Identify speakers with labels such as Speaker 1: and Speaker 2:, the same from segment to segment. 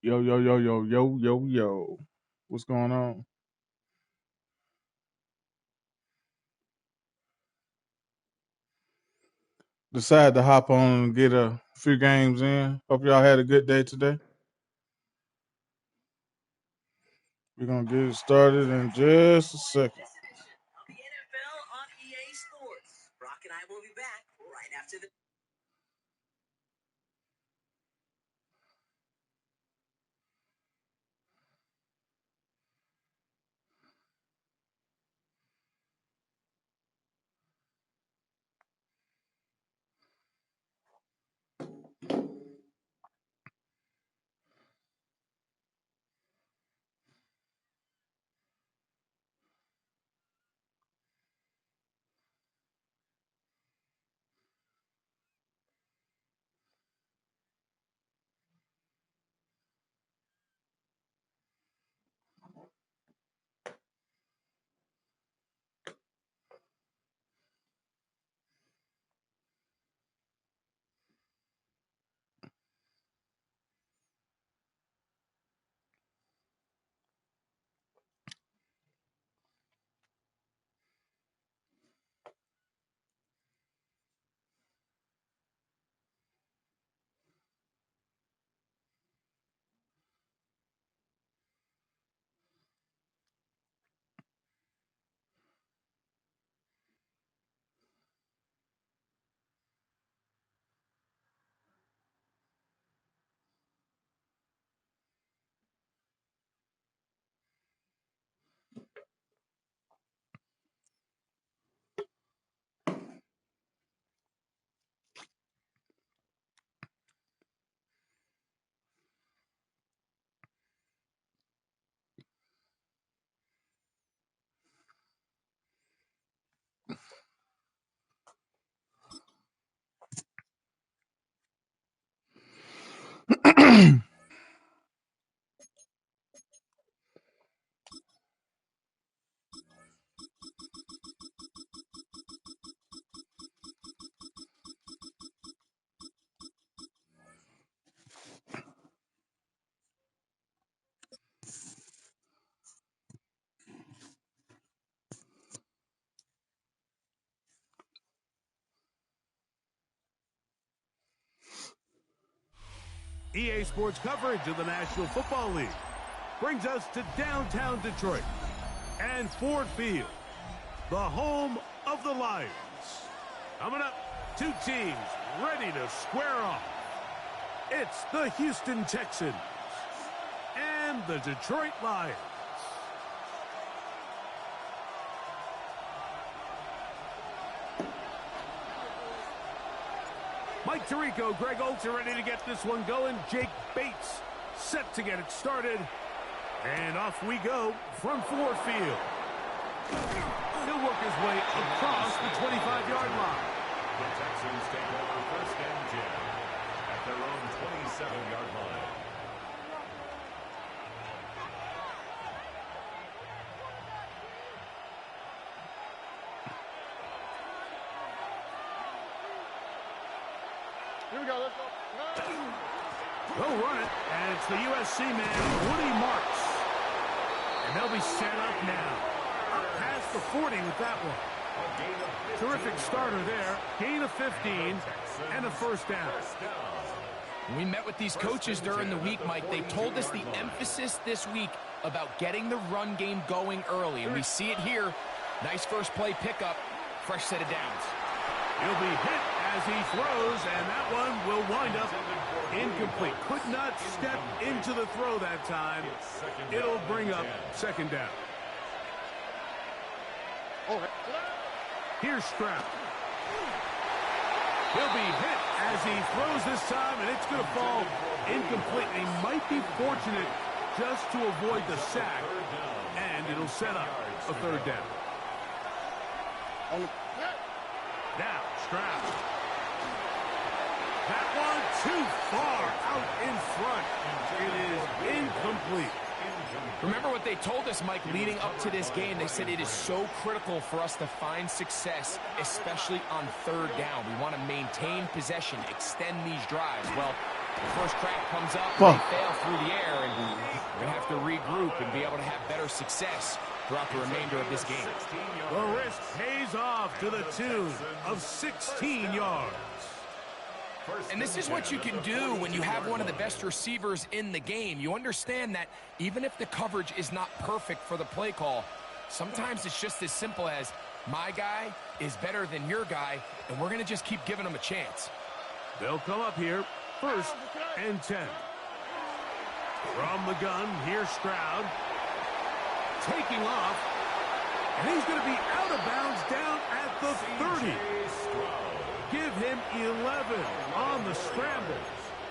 Speaker 1: Yo, yo, yo, yo, yo, yo, yo. What's going on? Decided to hop on and get a few games in. Hope y'all had a good day today. We're going to get it started in just a second.
Speaker 2: EA Sports coverage of the National Football League brings us to downtown Detroit and Ford Field, the home of the Lions. Coming up, two teams ready to square off. It's the Houston Texans and the Detroit Lions. Mike Tirico, Greg Olsen ready to get this one going. Jake Bates set to get it started. And off we go from Ford Field. He'll work his way across the 25-yard line.
Speaker 3: The Texans take over first and 10 at their own 27-yard line.
Speaker 2: Here we go, let's go. They'll run it, and it's the USC man, Woody Marks. And they'll be set up now. Up past the 40 with that one. Terrific starter there. Gain of 15 and a first down.
Speaker 4: We met with these coaches during the week, Mike. They told us the emphasis this week about getting the run game going early, and we see it here. Nice first play pickup, fresh set of downs.
Speaker 2: He'll be hit as he throws, and that one will wind up incomplete. Could not step into the throw that time. It'll bring up second down. Here's Stroud. He'll be hit as he throws this time, and it's going to fall incomplete. He might be fortunate just to avoid the sack, and it'll set up a third down. Now, Stroud. That one too far out in front. It is incomplete.
Speaker 4: Remember what they told us, Mike, leading up to this game. They said it is so critical for us to find success, especially on third down. We want to maintain possession, extend these drives. Well, The first crack comes up,
Speaker 1: Fuck.
Speaker 4: and they fail through the air, and we're going to have to regroup and be able to have better success throughout the remainder of this game.
Speaker 2: The risk pays off to the tune of 16 yards.
Speaker 4: And this is what you can do when you have one of the best receivers in the game. You understand that even if the coverage is not perfect for the play call, sometimes it's just as simple as my guy is better than your guy, and we're going to just keep giving him a chance.
Speaker 2: They'll come up here, 1st and 10. From the gun, here's Stroud. Taking off, and he's going to be out of bounds down at the 30. Give him 11 on the scramble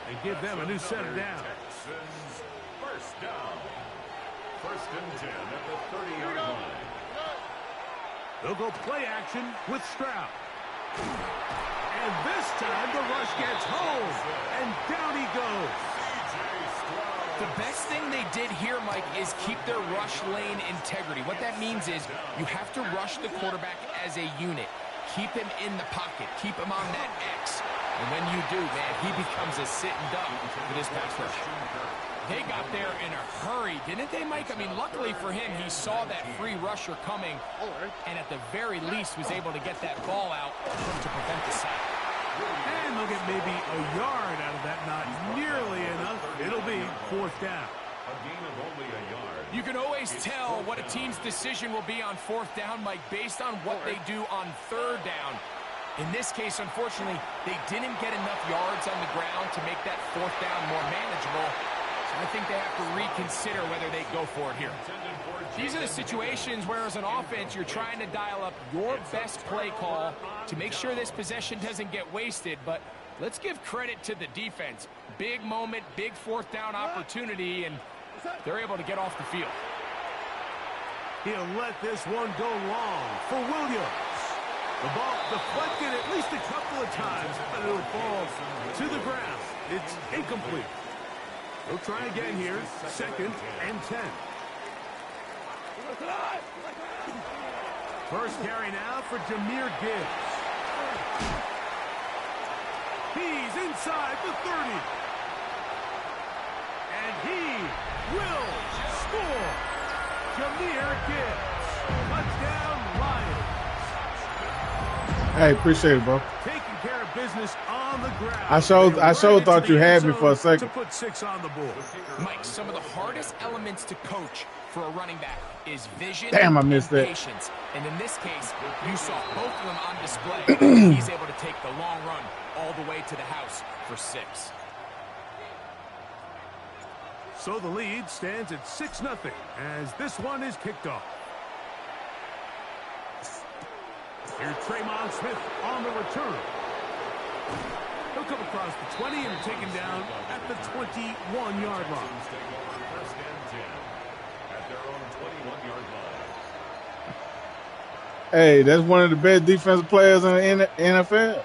Speaker 2: and give them a new set of downs.
Speaker 3: First down. 1st and 10 at the 30-yard line.
Speaker 2: They'll go play action with Stroud. And this time the rush gets home, and down he goes.
Speaker 4: The best thing they did here, Mike, is keep their rush lane integrity. What that means is you have to rush the quarterback as a unit. Keep him in the pocket. Keep him on that X. And when you do, man, he becomes a sitting duck for this pass rush. They got there in a hurry, didn't they, Mike? I mean, luckily for him, he saw that free rusher coming and at the very least was able to get that ball out to prevent the sack.
Speaker 2: And they'll get maybe a yard out of that. Not nearly enough. It'll be 4th down.
Speaker 3: A gain of only a yard.
Speaker 4: You can always tell what a team's decision will be on 4th down, Mike, based on what they do on 3rd down. In this case, unfortunately, they didn't get enough yards on the ground to make that 4th down more manageable. So I think they have to reconsider whether they go for it here. These are the situations where, as an offense, you're trying to dial up your best play call to make sure this possession doesn't get wasted. But let's give credit to the defense. Big moment, big 4th down opportunity, and they're able to get off the field.
Speaker 2: He'll let this one go long for Williams. The ball deflected at least a couple of times, but it'll fall to the ground. It's incomplete. We'll try again here, 2nd and 10. First carry now for Jahmyr Gibbs. He's inside the 30. And he will score. Jahmyr Gibbs. Touchdown, Lions.
Speaker 1: Hey, appreciate it, bro.
Speaker 2: Taking care of business on the ground.
Speaker 1: I sure thought you had me for a second.
Speaker 2: To put 6 on the board.
Speaker 4: Mike, some of the hardest elements to coach for a running back is vision
Speaker 1: Damn, I missed
Speaker 4: and
Speaker 1: that.
Speaker 4: patience. And in this case, you saw both of them on display. He's able to take the long run all the way to the house for 6.
Speaker 2: So the lead stands at 6-0 as this one is kicked off. Here's Traymon Smith on the return. He'll come across the 20 and taken down at the 21-yard line.
Speaker 3: Take over 1st and 10 at their own 21-yard line.
Speaker 1: Hey, that's one of the best defensive players in the NFL.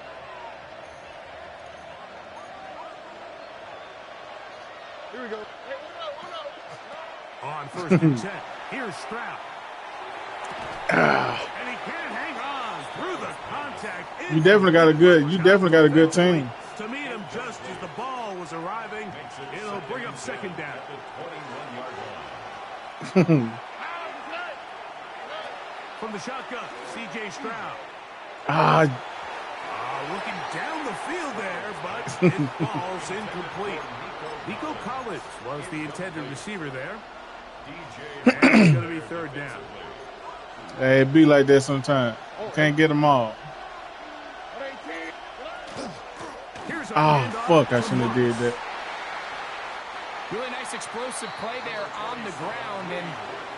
Speaker 2: Here we go. On 1st and 10, here's Stroud. And he can't hang on through the contact.
Speaker 1: You definitely got a good team.
Speaker 2: To meet him just as the ball was arriving, it'll bring up 2nd down.
Speaker 3: The 21-yard line.
Speaker 2: From the shotgun, C.J. Stroud. Looking down the field there, but it falls incomplete. Nico Collins was the intended receiver there. And it's going to be 3rd down.
Speaker 1: Hey, it be like that sometimes. Can't get them all.
Speaker 2: Here's a
Speaker 1: Ah, fuck, I shouldn't have did that.
Speaker 4: Really nice explosive play there on the ground. And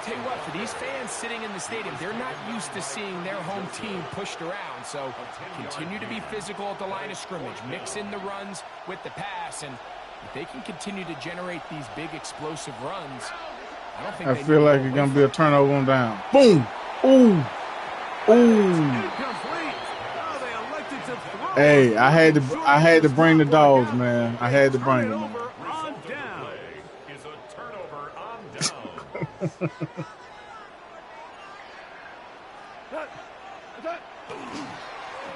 Speaker 4: tell you what, for these fans sitting in the stadium, they're not used to seeing their home team pushed around. So continue to be physical at the line of scrimmage. Mix in the runs with the pass. And if they can continue to generate these big explosive runs, I don't think
Speaker 1: I
Speaker 4: they
Speaker 1: feel like it's going to be a turnover on down. Boom! Ooh! Ooh!
Speaker 2: incomplete. Oh, they elected to throw.
Speaker 1: Hey, I had to bring the dogs, man. I had to bring them.
Speaker 2: Turnover on down.
Speaker 3: Is a turnover on down.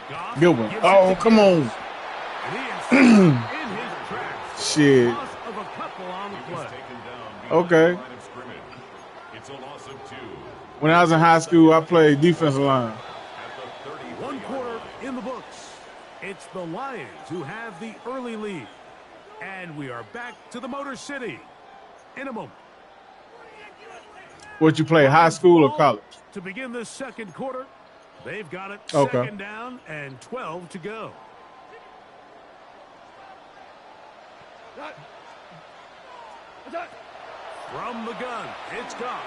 Speaker 2: Goff
Speaker 1: Good one.
Speaker 2: gives it
Speaker 1: Oh,
Speaker 2: to
Speaker 1: come on.
Speaker 2: And he is in his tracks.
Speaker 1: Shit.
Speaker 2: Loss of a couple on the play.
Speaker 1: Okay.
Speaker 3: It's a loss of 2.
Speaker 1: When I was in high school, I played defensive line.
Speaker 2: One quarter in the books. It's the Lions who have the early lead. And we are back to the Motor City in a moment.
Speaker 1: What you play, high school or college?
Speaker 2: To begin the second quarter, they've got it
Speaker 1: Okay.
Speaker 2: second down and 12 to go. From the gun, it's Goff.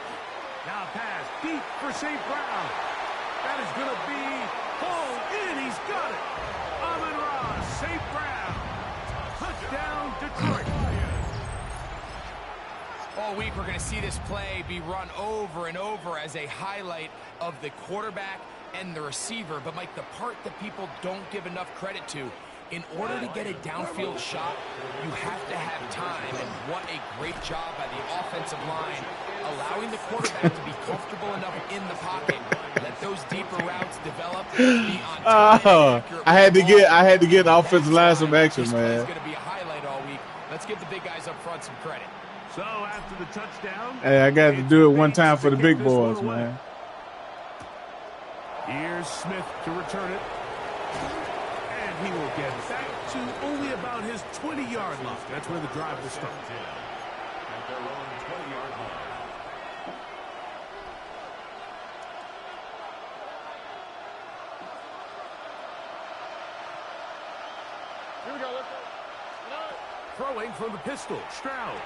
Speaker 2: Now pass deep for St. Brown. That is going to be hauled in. He's got it. Amon-Ra, St. Brown. Touchdown, Detroit.
Speaker 4: All week, we're going to see this play be run over and over as a highlight of the quarterback and the receiver. But, Mike, the part that people don't give enough credit to, in order to get a downfield shot, you have to have time. And what a great job by the offensive line, allowing the quarterback to be comfortable enough in the pocket. Let those deeper routes develop. Be on time,
Speaker 1: I had to get the offensive line some action, man.
Speaker 4: This is going to be a highlight all week. Let's give the big guys up front some credit.
Speaker 2: So after the touchdown,
Speaker 1: Hey, I got to do it one time for the big boys, man.
Speaker 2: Here's Smith to return it. And he will get back to only about his 20-yard line. That's where the drive will start.
Speaker 3: At their own 20-yard line.
Speaker 2: Here we go. Let's go. Throwing from the pistol, Stroud.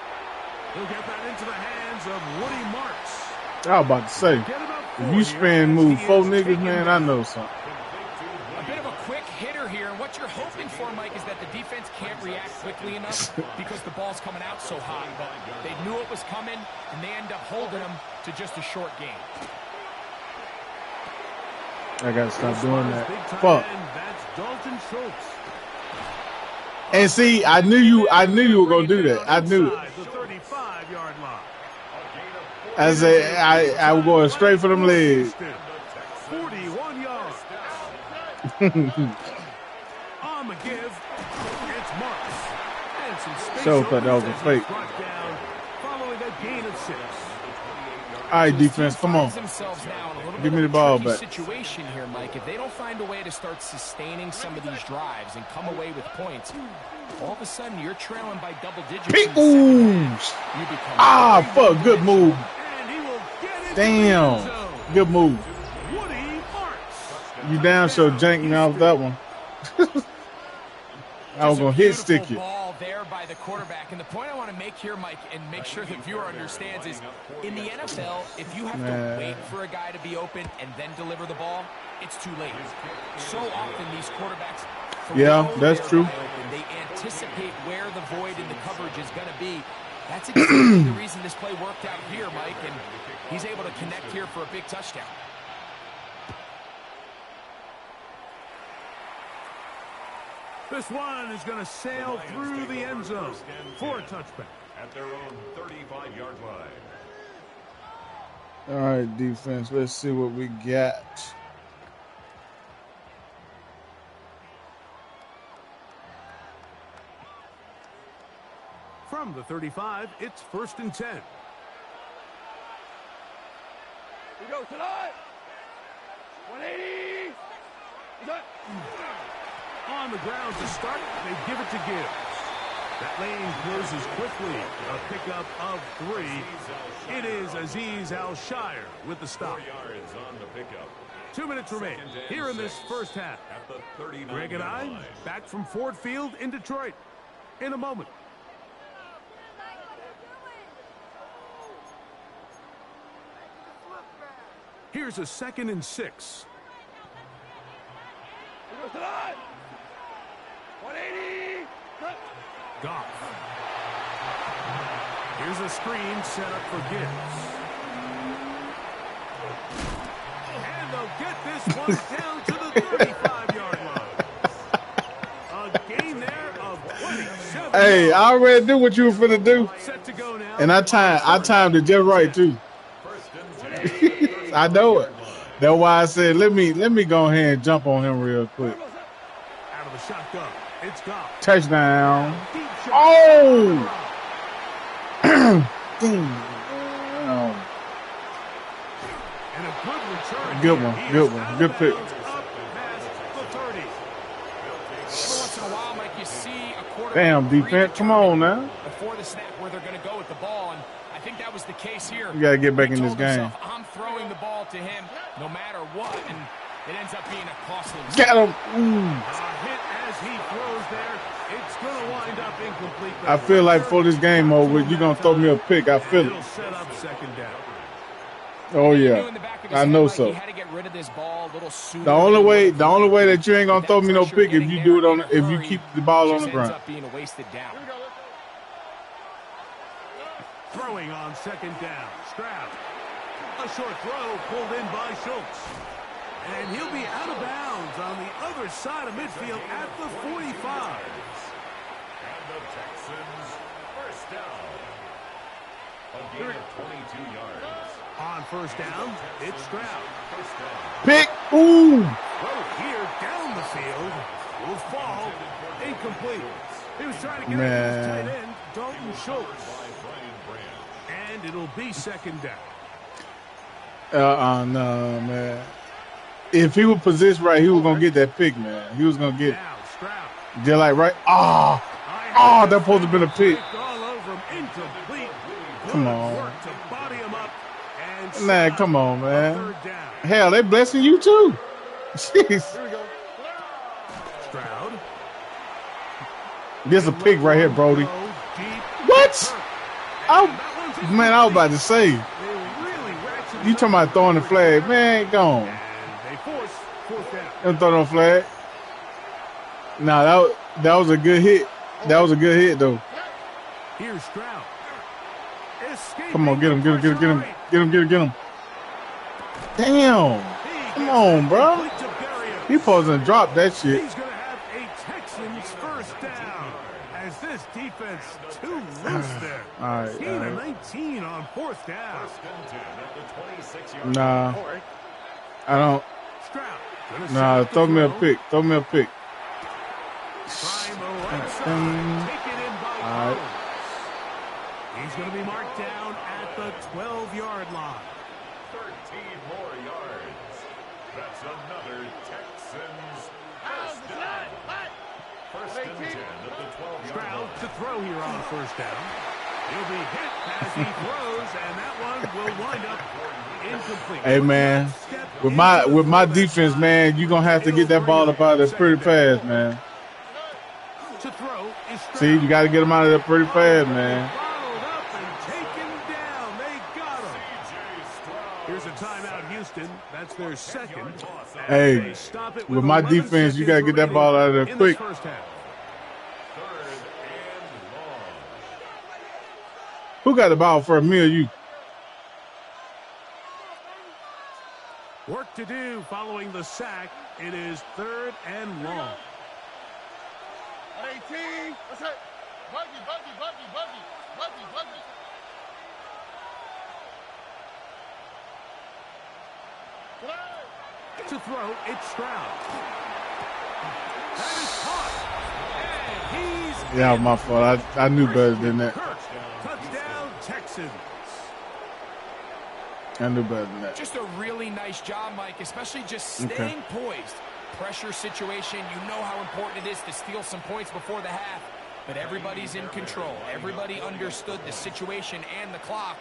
Speaker 2: He'll get that into the hands of Woody Marks.
Speaker 1: I was about to say, if you spin move 4 niggas, man, I know something.
Speaker 4: A bit of a quick hitter here, and what you're hoping for, Mike, is that the defense can't react quickly enough because the ball's coming out so high. But they knew it was coming, and they end up holding them to just a short game.
Speaker 1: I got to stop doing that. Fuck.
Speaker 2: That's Dalton Schultz.
Speaker 1: And see, I knew you were gonna do that. I knew it.
Speaker 2: The 35-yard line.
Speaker 1: I said I was going straight for them legs.
Speaker 2: 41 yards. On the give, it's Marks. And some space
Speaker 1: So thought that was a fake.
Speaker 2: brought down following a gain of 6.
Speaker 1: All right, defense, come on. Give me the ball back.
Speaker 4: Situation here, Mike. If they don't find a way to start sustaining some of these drives and come away with points, all of a sudden you're trailing by double digits.
Speaker 1: Fuck, good move.
Speaker 2: And he will get it.
Speaker 1: Damn, good move.
Speaker 2: Woody Marks.
Speaker 1: You down so jank me off that one. I was gonna hit stick you.
Speaker 4: Ball there by the quarterback, and the point I want to make here, Mike, and make sure the viewer understands is, in the NFL, if you have to wait for a guy to be open and then deliver the ball, it's too late. So often these quarterbacks,
Speaker 1: that's true.
Speaker 4: They anticipate where the void in the coverage is going to be. That's exactly the reason this play worked out here, Mike, and he's able to connect here for a big touchdown.
Speaker 2: This one is going to sail through the end zone for a touchback.
Speaker 3: At their own 35-yard line.
Speaker 1: All right, defense. Let's see what we got.
Speaker 2: From the 35, it's 1st and 10.
Speaker 5: We go tonight. 180.
Speaker 2: On the ground to start, they give it to Gibbs. That lane closes quickly. A pickup of 3. It is Azeez Al-Shire with the stop.
Speaker 3: 4 yards on the pickup.
Speaker 2: 2 minutes remain here in this first half.
Speaker 3: At the 39
Speaker 2: Greg and I back from Ford Field in Detroit in a moment. Here's a 2nd and 6.
Speaker 5: We go tonight. 180.
Speaker 2: Goff. Here's a screen set up for Gibbs. And they'll get this one down to the 35-yard line. A gain there of 27.
Speaker 1: Hey, I already knew what you were finna do.
Speaker 2: Set to go now.
Speaker 1: And I timed it just right too. I know it. That's why I said let me go ahead and jump on him real quick.
Speaker 2: Out of the shotgun, it's Goff.
Speaker 1: Touchdown.
Speaker 2: Deep
Speaker 1: Oh!
Speaker 2: And a good return.
Speaker 1: Good
Speaker 2: here.
Speaker 1: one.
Speaker 2: He
Speaker 1: Good
Speaker 2: is
Speaker 1: one.
Speaker 2: out of
Speaker 1: Good pick.
Speaker 2: bounds, up past the 30.
Speaker 4: Every once in a while, Mike, you see a quarterback
Speaker 1: Damn, defense. Come on now.
Speaker 4: before the snap where they're going to go with the ball, and I think that was the case here.
Speaker 1: You got to get back
Speaker 4: He
Speaker 1: in this
Speaker 4: told
Speaker 1: game.
Speaker 4: himself, I'm throwing the ball to him no matter what, and it ends up being a costly mistake.
Speaker 1: Got him.
Speaker 2: A hit as he throws there. It's going to wind up incomplete.
Speaker 1: I feel like for this game over, you're going to throw me a pick. I feel
Speaker 2: It'll
Speaker 1: it.
Speaker 2: set up second down.
Speaker 1: Oh,
Speaker 4: Knew
Speaker 1: yeah.
Speaker 4: in the back of his
Speaker 1: I
Speaker 4: head,
Speaker 1: know
Speaker 4: Mike,
Speaker 1: so.
Speaker 4: He had to get rid of this ball a little sooner
Speaker 1: The only
Speaker 4: than
Speaker 1: way
Speaker 4: he
Speaker 1: that you ain't going to throw me no
Speaker 4: That
Speaker 1: pick if
Speaker 4: pressure
Speaker 1: you do it
Speaker 4: getting
Speaker 1: on,
Speaker 4: there
Speaker 1: if
Speaker 4: in a
Speaker 1: you
Speaker 4: hurry
Speaker 1: keep the ball on
Speaker 4: just
Speaker 1: the
Speaker 4: ends
Speaker 1: ground.
Speaker 4: up being a wasted down.
Speaker 2: Throwing on second down. Stroud. A short throw pulled in by Schultz. And he'll be out of bounds on the other side of midfield at the 45.
Speaker 3: And the Texans first down. A gain of 22 yards.
Speaker 2: On first down, it's Stroud.
Speaker 3: First down.
Speaker 1: Pick. Ooh.
Speaker 2: Throw here down the field. Will fall. Incomplete. He was trying to get
Speaker 1: Man.
Speaker 2: his tight end, Dalton Schultz.
Speaker 3: By Brian Branch.
Speaker 2: And it'll be second down.
Speaker 1: No, man. If he was positioned right, he was going to get that pick, man. He was going to get
Speaker 2: Now Stroud.
Speaker 1: just like right. Oh, that supposed to have been a pick.
Speaker 2: All over him. Incomplete.
Speaker 1: Come
Speaker 2: Good
Speaker 1: on.
Speaker 2: work to body him up and
Speaker 1: Man,
Speaker 2: stop
Speaker 1: come on,
Speaker 2: a
Speaker 1: man.
Speaker 2: third down.
Speaker 1: Hell, they blessing you too. Jeez.
Speaker 2: Stroud.
Speaker 1: This a pick right here, Brody.
Speaker 2: Throw deep.
Speaker 1: What?
Speaker 2: And that one's
Speaker 1: Man, I was about to say.
Speaker 2: They really ratcheted
Speaker 1: You
Speaker 2: it
Speaker 1: talking
Speaker 2: up.
Speaker 1: about throwing the flag. Man, go on.
Speaker 2: And they force fourth down.
Speaker 1: Don't throw no flag. Nah, that was a good hit. That was a good hit, though.
Speaker 2: Here's Stroud. Escaping
Speaker 1: Come on, get him, get him, get him, get him.
Speaker 2: right.
Speaker 1: Get him, get him, get him. Damn.
Speaker 2: He
Speaker 1: Come
Speaker 2: gets
Speaker 1: on,
Speaker 2: it
Speaker 1: bro.
Speaker 2: complete to Berrios.
Speaker 1: He supposed to drop that shit.
Speaker 2: He's going to have a Texans first down as this defense too loose there.
Speaker 1: All right,
Speaker 2: 18
Speaker 1: all
Speaker 2: and
Speaker 1: right.
Speaker 2: 19 on fourth down.
Speaker 3: First and 10 at the 26-yard
Speaker 1: Nah, I don't.
Speaker 2: Stroud. gonna set
Speaker 1: Nah,
Speaker 2: up the
Speaker 1: throw me a
Speaker 2: throw.
Speaker 1: pick. Throw me a pick.
Speaker 2: Trying the right side. Taken in by
Speaker 1: All right.
Speaker 2: Collins. He's going to be marked down at the 12-yard line.
Speaker 3: 13 more yards. That's another Texans first down. First and 10 at the 12-yard
Speaker 2: Stroud
Speaker 3: line.
Speaker 2: to throw here on first down. He'll be hit as he throws, and that one will wind up incomplete.
Speaker 1: Hey, man. With my defense, man, you're going to have to get that ball up out of there pretty fast, man.
Speaker 2: To throw is Stroud.
Speaker 1: See, you got to get him out of there pretty fast, man.
Speaker 2: Followed up and taken down. They got him. Here's a timeout, Houston. That's their second.
Speaker 1: Hey,
Speaker 2: They stop it
Speaker 1: with my
Speaker 2: 11
Speaker 1: defense, you got to get that ball out of there
Speaker 2: in
Speaker 1: quick.
Speaker 2: this first half.
Speaker 3: Third and long.
Speaker 1: Who got the ball for me or you?
Speaker 2: Work to do following the sack. It is third and long.
Speaker 5: 18. What's that? Buggy.
Speaker 2: To throw, it's Stroud. That is caught. And he's
Speaker 1: Yeah, my fault. I knew better than that.
Speaker 2: Kirk. Touchdown, Texans.
Speaker 1: I knew better than that.
Speaker 4: Just a really nice job, Mike, especially just staying poised. Pressure situation, you know how important it is to steal some points before the half, but everybody's in control. Everybody understood the situation and the clock,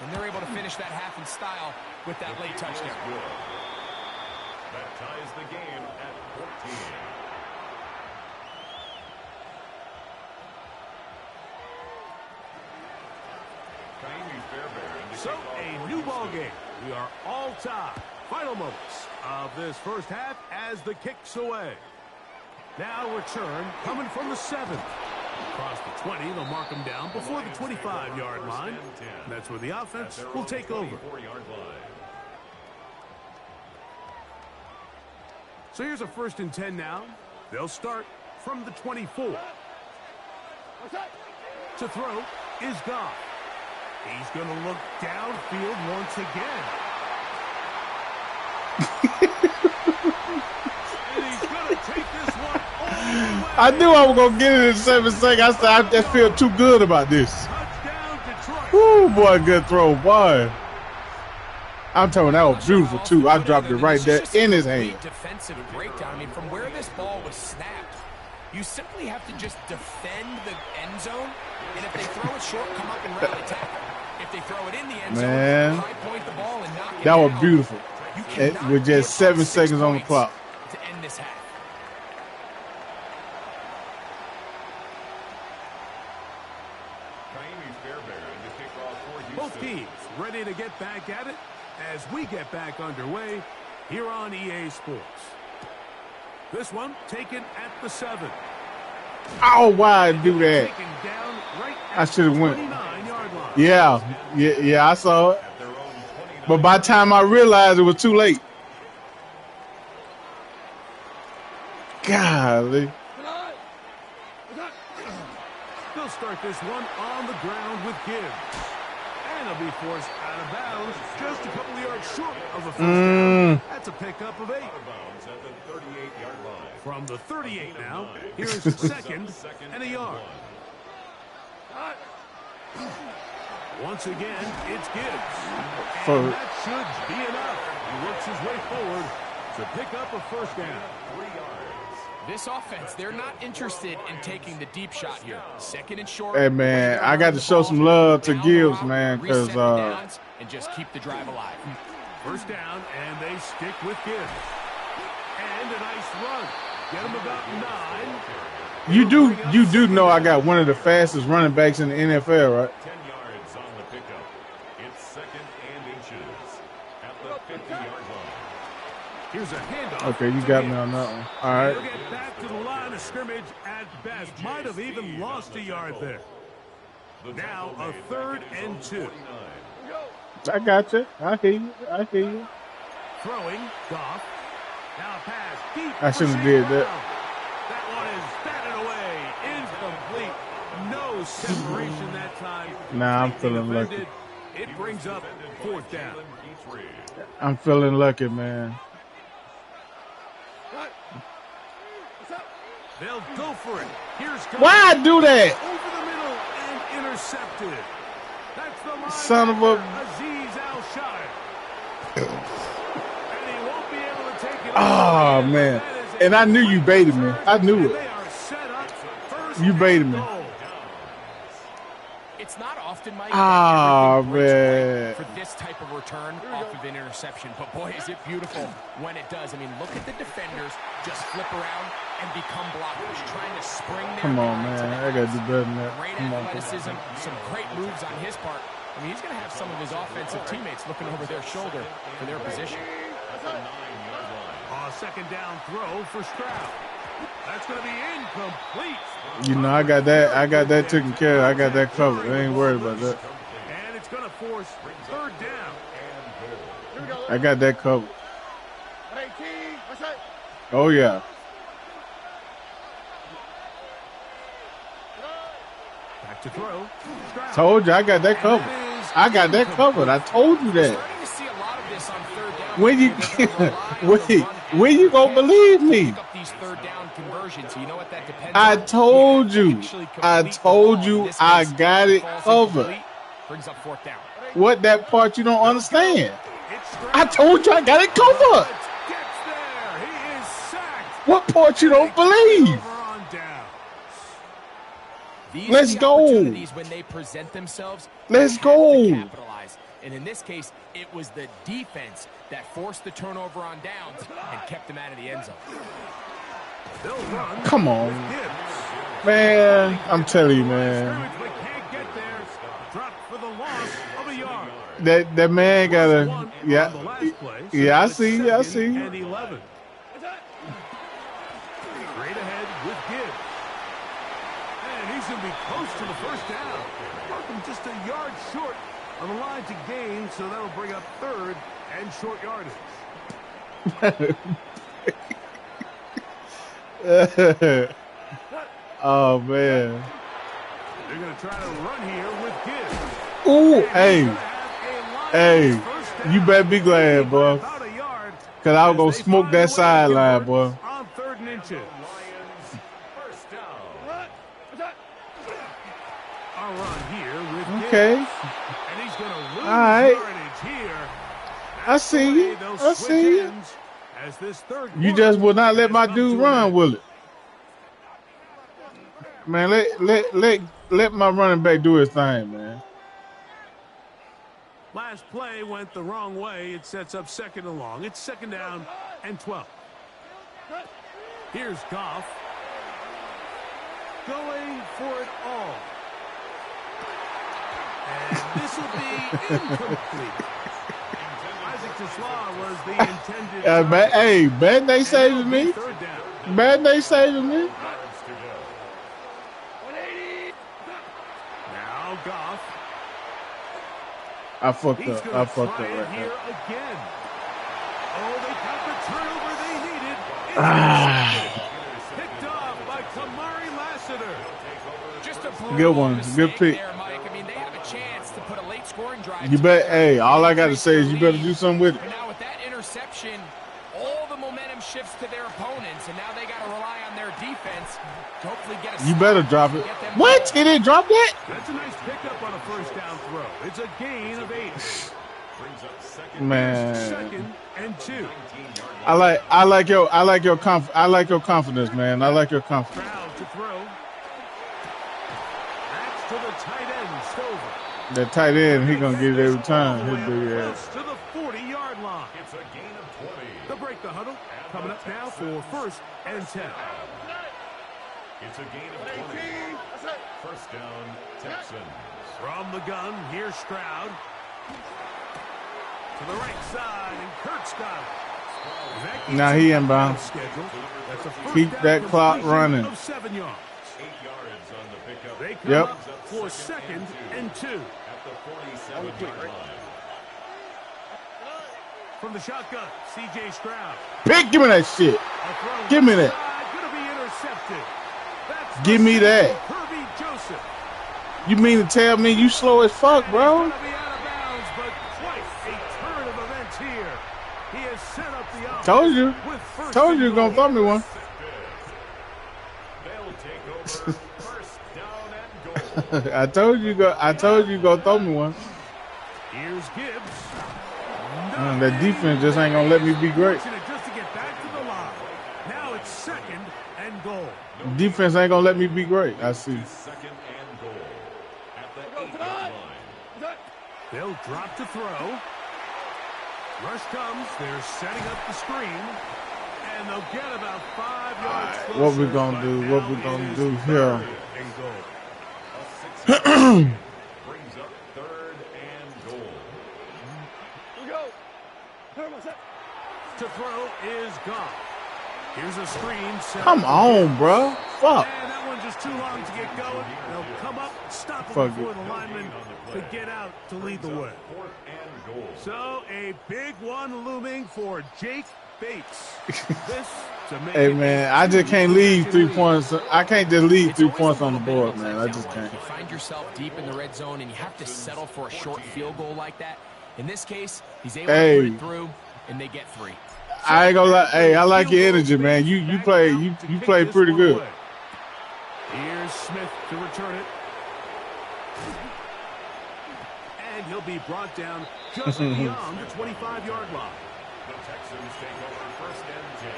Speaker 4: and they're able to finish that half in style with that late touchdown.
Speaker 3: That ties the game at 14. Kaimi Fairbairn to
Speaker 2: So,
Speaker 3: kick off
Speaker 2: a new ball game. We are all tied. Final moments of this first half as the kicks away. Now return coming from the 7th. Across the 20, they'll mark them down before the 25-yard line. That's where the offense will take over.
Speaker 3: 24-yard line.
Speaker 2: So here's a 1st and 10 now. They'll start from the 24. To throw is Goff. He's going to look downfield once again. And he's going to take this one all the way
Speaker 1: I knew I was going to get it in 7 seconds. I said, I just feel too good about this.
Speaker 2: Touchdown, Detroit.
Speaker 1: Woo, boy, good throw, boy. I'm telling you, that was beautiful, too. I dropped it right there in his hand.
Speaker 4: Defensive breakdown. I mean, from where this ball was snapped, you simply have to just defend the end zone, and if they throw it short, come up and rally tackle. If they throw it in the end zone, high point the ball and knock it
Speaker 1: that was
Speaker 4: down.
Speaker 1: beautiful. With just 7 seconds on the clock.
Speaker 4: To end this half.
Speaker 2: Both teams ready to get back at it as we get back underway here on EA Sports. This one taken at the 7.
Speaker 1: Oh, why I do that?
Speaker 2: Taken down right
Speaker 1: I should have went.
Speaker 2: 29-yard line.
Speaker 1: Yeah, I saw it. But by the time I realized it was too late. Golly.
Speaker 2: They'll start this one on the ground with Gibbs. And he'll be forced out of bounds just a couple of yards short of the first down. That's a pickup of 8. From the 38 now, here's 2nd and a yard. Once again, it's Gibbs. And that should be enough. He works his way forward to pick up a first down.
Speaker 3: 3 yards.
Speaker 4: This offense, they're not interested in taking the deep shot here. 2nd and short.
Speaker 1: Hey, man, I got to show some love to Gibbs, man, because
Speaker 4: and just keep the drive alive.
Speaker 2: First down, and they stick with Gibbs. And a nice run. Get him about 9.
Speaker 1: you do know I got one of the fastest running backs in the NFL, right?
Speaker 3: 10 yards on the pickup. It's 2nd and inches at the 50-yard line.
Speaker 2: Here's a handoff.
Speaker 1: Okay, you got me on that one. All right.
Speaker 2: He'll get back to the line of scrimmage at best. Might have even lost a yard there. Now a 3rd and 2.
Speaker 1: I got you. I hear you.
Speaker 2: Throwing, Goff. Now a pass deep.
Speaker 1: I shouldn't have did that.
Speaker 2: That one is batted away. Incomplete. No separation that time.
Speaker 1: Nah, I'm feeling lucky.
Speaker 2: Defended. It brings up 4th down.
Speaker 1: I'm feeling lucky, man.
Speaker 2: They'll go for it. Here's Goff.
Speaker 1: Why I do that?
Speaker 2: Over the middle and intercepted. That's the line.
Speaker 1: Son of a...
Speaker 2: Azeez Al-Shire. And he won't be able to take it.
Speaker 1: Oh, man. And I knew you baited me. I knew it.
Speaker 2: They are set up. First
Speaker 1: You baited
Speaker 2: and
Speaker 1: me.
Speaker 2: goal.
Speaker 4: It's not often, Mike,
Speaker 1: Ah,
Speaker 4: that everything breaks
Speaker 1: man.
Speaker 4: right for this type of return off of an interception. But, boy, is it beautiful when it does. I mean, look at the defenders just flip around and become blockers, trying to spring their
Speaker 1: Come on,
Speaker 4: guy to
Speaker 1: man.
Speaker 4: the
Speaker 1: I got to do better than that.
Speaker 4: Great
Speaker 1: Come on.
Speaker 4: athleticism, some great moves on his part. I mean, he's going to have some of his offensive teammates looking over their shoulder for their position.
Speaker 2: A 2nd down throw for Stroud. That's going to be incomplete.
Speaker 1: You know, I got that taken care of. I got that covered. I ain't worried about that.
Speaker 2: And it's going to force 3rd down.
Speaker 1: I got that covered. Oh, yeah.
Speaker 2: Back to throw. Stroud.
Speaker 1: Told you I got that covered. I got that covered. I told you that.
Speaker 4: Starting to see a lot of this on 3rd down.
Speaker 1: When you when you gonna believe me?
Speaker 4: Pick up these 3rd down conversions. You know what that depends
Speaker 1: I
Speaker 4: on?
Speaker 1: told you.
Speaker 4: Actually complete
Speaker 1: I
Speaker 4: the
Speaker 1: told
Speaker 4: ball.
Speaker 1: you
Speaker 4: In this
Speaker 1: I
Speaker 4: case,
Speaker 1: got it
Speaker 4: falls
Speaker 1: covered.
Speaker 4: incomplete, brings up 4th down.
Speaker 1: What that part you don't understand?
Speaker 2: It's Stroud.
Speaker 1: I told you I got it covered.
Speaker 2: Gets there. He is sacked.
Speaker 1: What part you don't believe?
Speaker 2: Over on down.
Speaker 4: These
Speaker 1: Let's
Speaker 4: are the
Speaker 1: go.
Speaker 4: opportunities when they present themselves.
Speaker 1: Let's
Speaker 4: they have
Speaker 1: go.
Speaker 4: to capitalize. And in this case, it was the defense that forced the turnover on downs and kept them out of the end zone.
Speaker 2: They'll run.
Speaker 1: Come on,
Speaker 2: Gibbs.
Speaker 1: man. I'm telling you, man.
Speaker 2: Scrimmage, but can't get there. Drop for the loss of a yard.
Speaker 1: That man gotta.
Speaker 2: One on the
Speaker 1: Yeah,
Speaker 2: last play, so
Speaker 1: yeah. I
Speaker 2: it's
Speaker 1: see you. I
Speaker 2: 2nd
Speaker 1: see you.
Speaker 2: and 11. Straight ahead with Gibbs. And he's going to be close to the first down. Marking just a yard short on the line to gain, so that'll bring up 3rd and short yardage.
Speaker 1: Oh man.
Speaker 2: They're going to try to run here with Gibbs.
Speaker 1: Ooh,
Speaker 2: And he's
Speaker 1: hey,
Speaker 2: gonna have a
Speaker 1: hey.
Speaker 2: line first down.
Speaker 1: You better be glad, boy.
Speaker 2: About a yard.
Speaker 1: Cause I was gonna
Speaker 2: As they
Speaker 1: smoke
Speaker 2: find a
Speaker 1: that
Speaker 2: way to
Speaker 1: sideline,
Speaker 2: convert
Speaker 1: boy.
Speaker 2: On 3rd and inches. A run here with
Speaker 1: Okay.
Speaker 2: Gibbs. And he's going to lose
Speaker 1: right.
Speaker 2: yardage here.
Speaker 1: I see you.
Speaker 2: They'll
Speaker 1: I
Speaker 2: switch
Speaker 1: see you.
Speaker 2: ends as this third
Speaker 1: You
Speaker 2: quarter
Speaker 1: just will not let
Speaker 2: has
Speaker 1: my
Speaker 2: come
Speaker 1: dude
Speaker 2: to an
Speaker 1: run,
Speaker 2: end.
Speaker 1: will it? Man, let my running back do his thing, man.
Speaker 2: Last play went the wrong way. It sets up second and long. It's second down and 12. Here's Goff. Going for it all. And this will be incomplete. Isaac Tesla was the intended target.
Speaker 1: Hey, bad they
Speaker 2: And
Speaker 1: saving
Speaker 2: it'll be
Speaker 1: me.
Speaker 2: third down.
Speaker 1: Bad they saving me.
Speaker 3: Yards to go.
Speaker 2: Now Goff.
Speaker 1: I fucked
Speaker 2: He's
Speaker 1: up.
Speaker 2: going
Speaker 1: I
Speaker 2: to
Speaker 1: fucked
Speaker 2: try
Speaker 1: up
Speaker 2: it
Speaker 1: right
Speaker 2: here
Speaker 1: there.
Speaker 2: again. Oh, they got the turnover they needed. It's picked off by Kamari Lassiter.
Speaker 4: Just a brutal
Speaker 1: Good one.
Speaker 4: mistake
Speaker 1: Good pick.
Speaker 4: there, Mike. I mean, they have a chance to put a late scoring drive.
Speaker 1: You bet.
Speaker 4: together
Speaker 1: Hey, all I
Speaker 4: and
Speaker 1: got to
Speaker 4: increase
Speaker 1: say is
Speaker 4: their
Speaker 1: you better
Speaker 4: lead.
Speaker 1: do something with it.
Speaker 4: But now with that interception, all the momentum shifts to their opponents, and now they got to rely on their defense to hopefully get a
Speaker 1: You
Speaker 4: stop
Speaker 1: better drop
Speaker 4: and
Speaker 1: it.
Speaker 4: get them
Speaker 1: What?
Speaker 4: going.
Speaker 1: He didn't drop that?
Speaker 2: That's a nice pickup on a first down throw. It's a gain of 8.
Speaker 3: Brings up second.
Speaker 1: Man,
Speaker 2: Second and 2.
Speaker 1: I like your confidence, man. I like your confidence.
Speaker 2: Stroud to throw. That's to the tight end, Stover.
Speaker 1: That tight end, he gonna get it every time.
Speaker 2: All the
Speaker 1: His
Speaker 2: way
Speaker 1: big
Speaker 2: up
Speaker 1: ass.
Speaker 2: close to the 40-yard line.
Speaker 3: It's a gain of 20.
Speaker 2: They'll break the huddle. Coming up now for first and 10.
Speaker 3: It's a gain of 20. First down, Texans.
Speaker 2: From the gun, here's Stroud. To the right side, and Kurt's got it. That keeps
Speaker 1: Nah, he
Speaker 2: him
Speaker 1: inbound.
Speaker 2: on schedule. That's a first
Speaker 1: Keep
Speaker 2: down
Speaker 1: that clock
Speaker 2: completion
Speaker 1: running.
Speaker 2: Of 7 yards.
Speaker 3: 8 yards on the pickup.
Speaker 2: They come
Speaker 1: Yep.
Speaker 2: up for second and 2.
Speaker 3: At the 47-yard line.
Speaker 2: From the shotgun, C.J. Stroud.
Speaker 1: Pick, give me that shit.
Speaker 2: A throw
Speaker 1: Give me that.
Speaker 2: inside, gonna be intercepted. That's
Speaker 1: Give me that.
Speaker 2: Kirby Joseph.
Speaker 1: You mean to tell me you slow as fuck,
Speaker 2: And
Speaker 1: bro?
Speaker 2: he's gonna be out of bounds, but quite a turn of events here. He has set up the offense.
Speaker 1: Told you.
Speaker 2: With first
Speaker 1: Told
Speaker 2: and
Speaker 1: you gonna
Speaker 2: goal.
Speaker 1: throw me one.
Speaker 3: They'll take over first down and goal.
Speaker 1: I told you go throw me one.
Speaker 2: Here's Gibbs.
Speaker 1: That defense just ain't gonna let me be great.
Speaker 2: Fortunate just to get back to the line. Now it's second and goal.
Speaker 1: Defense ain't gonna let me be great. I see.
Speaker 3: Second and goal. At the 8-yard line.
Speaker 2: They'll drop to throw. Rush comes. They're setting up the screen. And they'll get about 5 yards closer.
Speaker 1: What we gonna
Speaker 2: but
Speaker 1: do?
Speaker 2: now
Speaker 1: What we
Speaker 2: it
Speaker 1: gonna
Speaker 2: is
Speaker 1: do
Speaker 2: third
Speaker 1: here?
Speaker 2: and goal.
Speaker 3: A 6-yard brings up third and goal.
Speaker 2: To throw is gone. Here's a screen. Set
Speaker 1: Come
Speaker 2: up.
Speaker 1: on, bro. Fuck.
Speaker 2: And that one just too long to get going. They'll come up, stop it
Speaker 1: Fuck
Speaker 2: before
Speaker 1: it.
Speaker 2: the lineman to get out to lead the way.
Speaker 3: Fourth and goal.
Speaker 2: So a big one looming for Jake Bates. This to make
Speaker 1: Hey
Speaker 2: it
Speaker 1: man,
Speaker 2: a
Speaker 1: I just can't leave 3
Speaker 2: lead.
Speaker 1: points. I can't just leave
Speaker 4: It's
Speaker 1: 3
Speaker 4: always
Speaker 1: points
Speaker 4: a
Speaker 1: on the
Speaker 4: little
Speaker 1: board,
Speaker 4: bit
Speaker 1: man.
Speaker 4: like
Speaker 1: I
Speaker 4: that
Speaker 1: just
Speaker 4: one.
Speaker 1: can't.
Speaker 4: You find yourself deep in the red zone, and you have to settle for a short field goal like that. In this case, he's able to put it through, and they get 3.
Speaker 1: I ain't gonna lie. Hey, I like your energy, man. You play pretty good.
Speaker 2: Here's Smith to return it. And he'll be brought down just beyond the 25-yard line.
Speaker 3: The Texans take over first and 10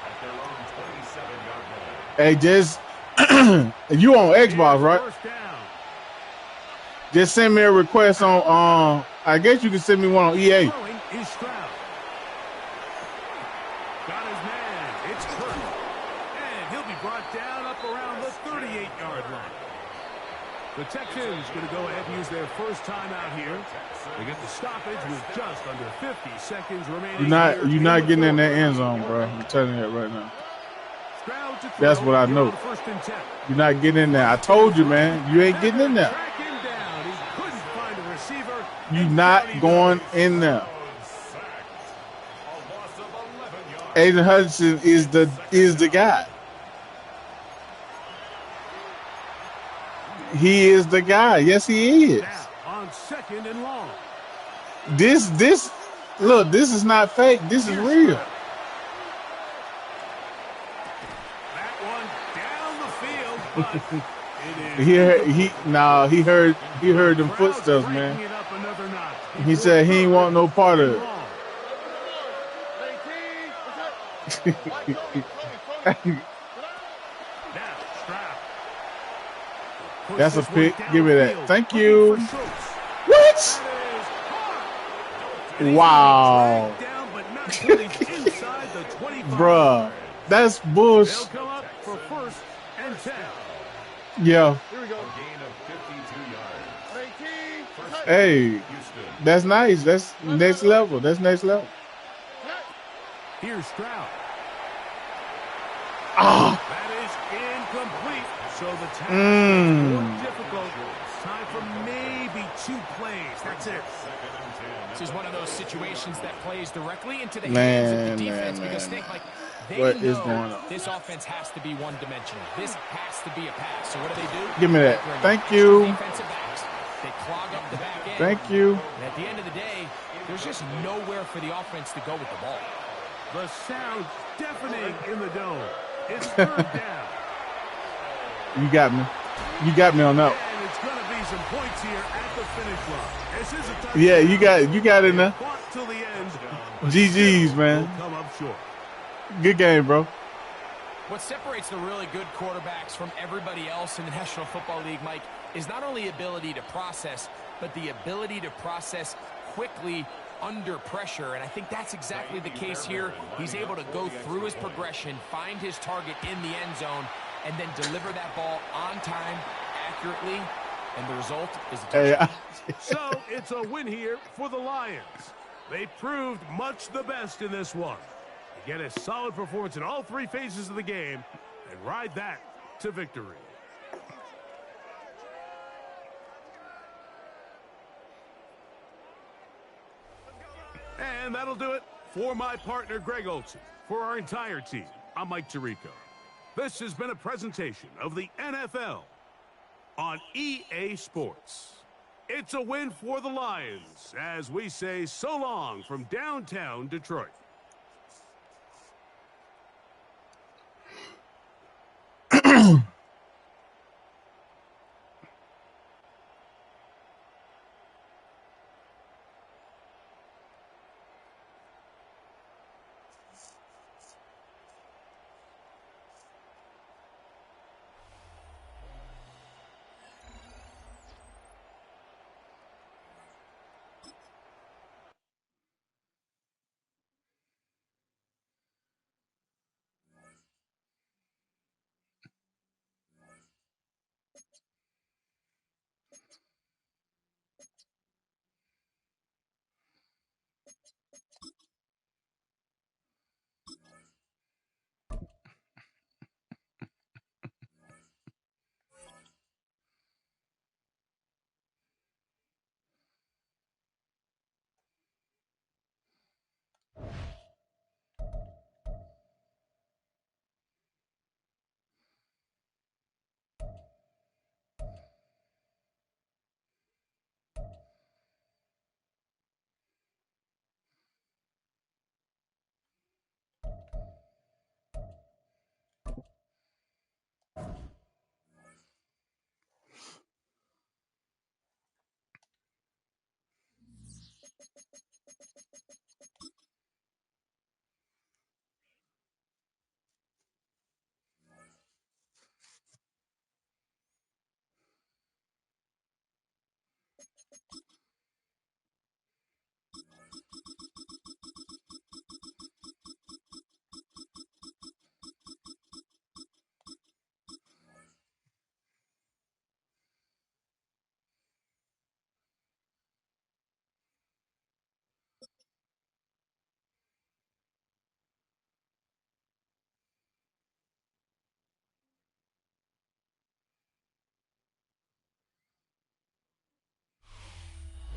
Speaker 3: at their own 27-yard line.
Speaker 1: Hey, just you on Xbox, right?
Speaker 2: First down.
Speaker 1: Just send me a request on. I guess you can send me one on EA.
Speaker 2: Throwing is Stroud. Got his man. It's Kurt. And he'll be brought down up around the 38-yard line. The Texans going to go ahead and use their first timeout here. They get the stoppage with just under 50 seconds remaining.
Speaker 1: You're not getting in that end zone, bro. I'm telling you that right now.
Speaker 2: Stroud to
Speaker 1: That's
Speaker 2: throw
Speaker 1: what I
Speaker 2: here
Speaker 1: know.
Speaker 2: on first and 10.
Speaker 1: You're not getting in there. I told you, man. You ain't getting in there.
Speaker 2: Track him down. He couldn't find a receiver.
Speaker 1: You
Speaker 2: And
Speaker 1: not
Speaker 2: down he
Speaker 1: going
Speaker 2: goes.
Speaker 1: in there.
Speaker 3: Sacked. A loss of 11 yards.
Speaker 1: Aiden Hudson is the guy. He is the guy. Yes, he is.
Speaker 2: Now on second and long.
Speaker 1: This look, this is not fake. This is real.
Speaker 2: That one down the field, but it
Speaker 1: He heard them footsteps, man. He said he ain't want no part of it. That's a pick. Give me that. Thank you. What? Wow. Bruh. That's bullshit. Yeah. Hey, that's nice. That's next level. That's next level.
Speaker 2: Here's Stroud.
Speaker 1: Ah.
Speaker 2: That is incomplete. So the task is more difficult. Time for maybe 2 plays. That's it.
Speaker 4: This is one of those situations that plays directly into the hands of the defense because they
Speaker 1: what is
Speaker 4: know
Speaker 1: going on?
Speaker 4: This offense has to be one-dimensional. This has to be a pass. So what do?
Speaker 1: Give me that. Thank you.
Speaker 4: Defensive backs. They clog up the back end.
Speaker 1: Thank you.
Speaker 4: And at the end of the day, there's just nowhere for the offense to go with the ball.
Speaker 2: The sound deafening in the dome. It's third down.
Speaker 1: You got me. You got me on that.
Speaker 2: And it's going to be some points here at the finish line. This is a touchdown.
Speaker 1: Yeah, you got it now.
Speaker 2: Till the end.
Speaker 1: GG's, man.
Speaker 2: Come up short.
Speaker 1: Good game, bro.
Speaker 4: What separates the really good quarterbacks from everybody else in the National Football League, Mike, is not only ability to process, but the ability to process quickly under pressure. And I think that's exactly the case here. He's able to go through his progression, find his target in the end zone, and then deliver that ball on time, accurately, and the result is a touchdown.
Speaker 2: So it's a win here for the Lions. They proved much the best in this one. Get a solid performance in all 3 phases of the game and ride that to victory. And that'll do it for my partner, Greg Olsen. For our entire team, I'm Mike Tirico. This has been a presentation of the NFL on EA Sports. It's a win for the Lions as we say so long from downtown Detroit.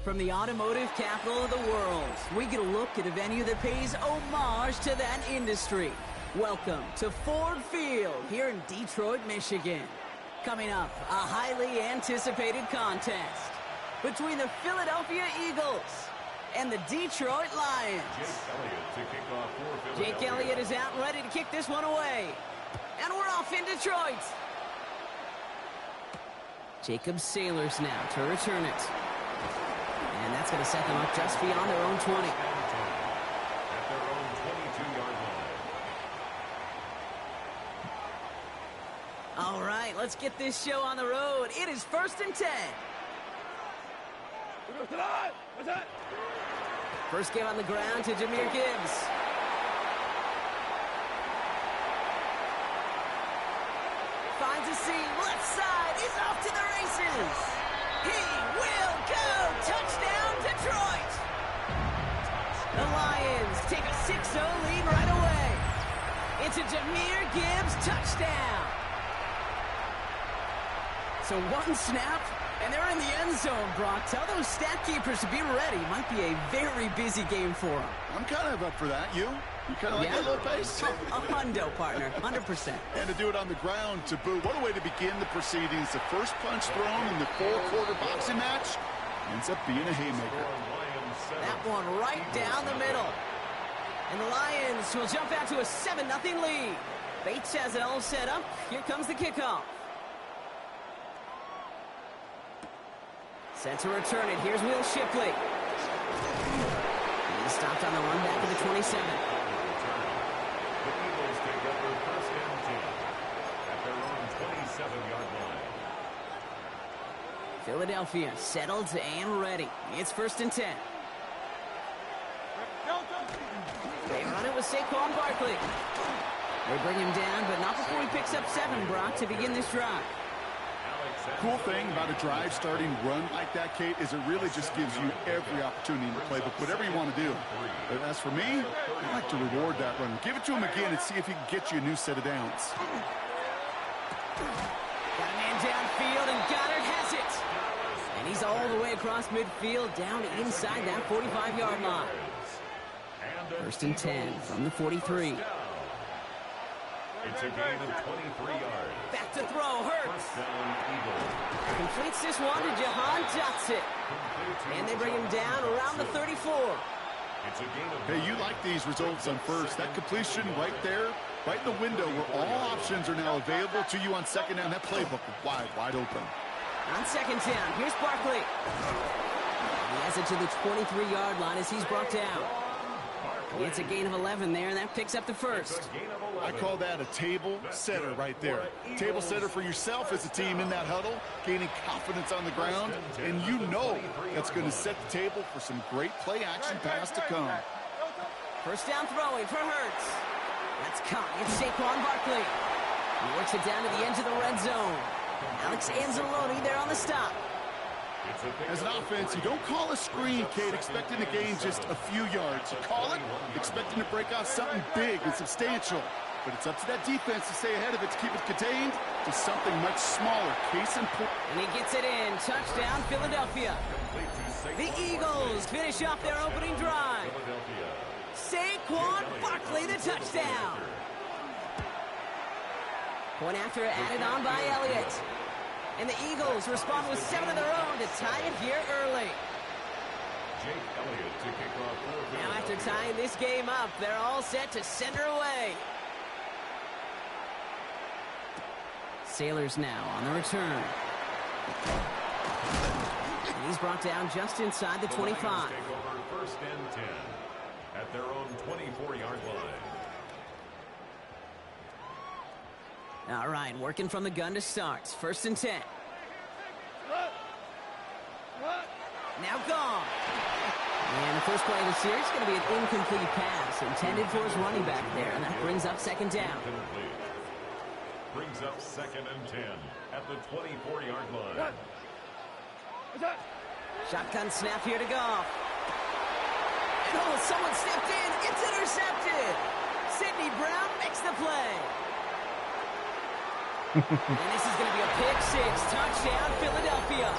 Speaker 6: From the automotive capital of the world, we get a look at a venue that pays homage to that industry. Welcome to Ford Field here in Detroit, Michigan. Coming up, a highly anticipated contest between the Philadelphia Eagles and the Detroit Lions. Jake Elliott is out and ready to kick this one away. And we're off in Detroit. Jacob Sailors now to return it. And that's going to set them up just beyond their own 20.
Speaker 3: At their own 22-yard line.
Speaker 6: All right, let's get this show on the road. It is 1st and 10. First game on the ground to Jahmyr Gibbs. Finds a seam, left side, is off to the races. He will go. Touchdown, Detroit. The Lions take a 6-0 lead right away. It's a Jahmyr Gibbs touchdown. So one snap, and they're in the end zone, Brock. Tell those stat keepers to be ready. Might be a very busy game for them.
Speaker 7: I'm kind of up for that. You kind of like that little pace?
Speaker 6: A hundo, partner, 100%.
Speaker 7: And to do it on the ground to boot. What a way to begin the proceedings. The first punch thrown in the 4-quarter boxing match ends up being a haymaker.
Speaker 6: That one right down the middle. And the Lions will jump out to a 7-0 lead. Bates has it all set up. Here comes the kickoff. Set to return it. Here's Will Shipley. He's stopped on the run back to the 27.
Speaker 3: The Eagles take up their 1st and 10 at their own 27-yard line.
Speaker 6: Philadelphia settled and ready. It's 1st and 10. They run it with Saquon Barkley. They bring him down, but not before he picks up 7, Brock, to begin this drive.
Speaker 7: Cool thing about a drive starting run like that, Kate, is it really just gives you every opportunity in the playbook, whatever you want to do. But as for me, I like to reward that run. Give it to him again and see if he can get you a new set of downs.
Speaker 6: Got a man downfield, and Goddard has it. And he's all the way across midfield, down inside that 45-yard line. 1st and 10 from the 43.
Speaker 3: It's a gain of 23 yards.
Speaker 6: Back to throw, Hurts.
Speaker 3: First down, Eagles.
Speaker 6: Completes this one to Jahan Dotson. And they bring him down around the 34.
Speaker 3: It's a gain of
Speaker 7: Hey, you like these results on first. That completion right there, right in the window where all options are now available to you on second down. That playbook is wide open.
Speaker 6: On second down, here's Barkley. He has it to the 23-yard line as he's brought down. It's a gain of 11 there, and that picks up the first.
Speaker 7: I call that a table setter right there. Table setter for yourself as a team in that huddle, gaining confidence on the ground, and you know that's going to set the table for some great play-action pass to come.
Speaker 6: First down throwing for Hurts. That's caught. It's Saquon Barkley. He works it down to the edge of the red zone. Alex Anzalone there on the stop.
Speaker 7: As an offense, you don't call a screen, Kate, expecting to gain just a few yards. You call it expecting to break off something big and substantial. But it's up to that defense to stay ahead of it, to keep it contained to something much smaller. Case in point.
Speaker 6: And he gets it in. Touchdown, Philadelphia. The Eagles finish off their opening drive. Saquon Barkley, the touchdown. Point after added on by Elliott. And the Eagles respond with 7 of their own to tie it here early.
Speaker 3: Jake Elliott to kick off.
Speaker 6: Now after tying this game up, they're all set to send her away. Sailors now on the return. And he's brought down just inside the 25.
Speaker 3: Take over 1st and 10 at their own 24-yard line.
Speaker 6: All right, working from the gun to start. 1st and 10. Now gone. And the first play of the series is going to be an incomplete pass intended for his running back there, and that brings up 2nd down.
Speaker 3: Brings up 2nd and 10 at the 24-yard line.
Speaker 6: Shotgun snap here to Goff. And oh, someone stepped in. It's intercepted. Sidney Brown makes the play. And this is going to be a pick 6. Touchdown, Philadelphia.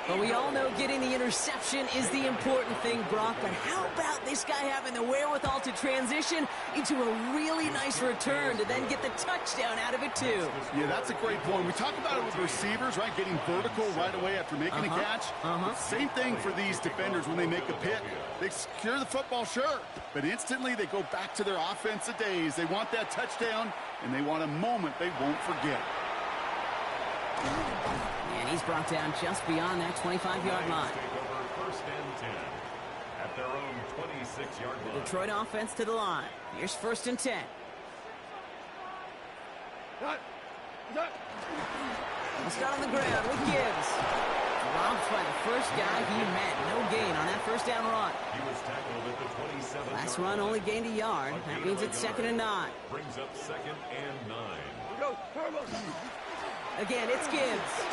Speaker 6: But we all know getting the interception is the important thing, Brock. But how about this guy having the wherewithal to transition into a really nice return to then get the touchdown out of it, too?
Speaker 7: Yeah, that's a great point. We talk about it with receivers, right? Getting vertical right away after making a catch. Same thing for these defenders when they make a pick. They secure the football, sure. But instantly they go back to their offensive days. They want that touchdown, and they want a moment they won't forget.
Speaker 6: And he's brought down just beyond that 25-yard line.
Speaker 3: First and 10 at their own 26-yard line.
Speaker 6: Detroit offense to the line. Here's first and 10. He'll start on the ground with Gibbs. Dropped by the first guy he met. No gain on that first down run.
Speaker 3: He was tackled at the 27.
Speaker 6: Last run only gained a yard. That means it's 2nd and 9.
Speaker 3: Brings up 2nd and 9.
Speaker 6: Again, it's Gibbs.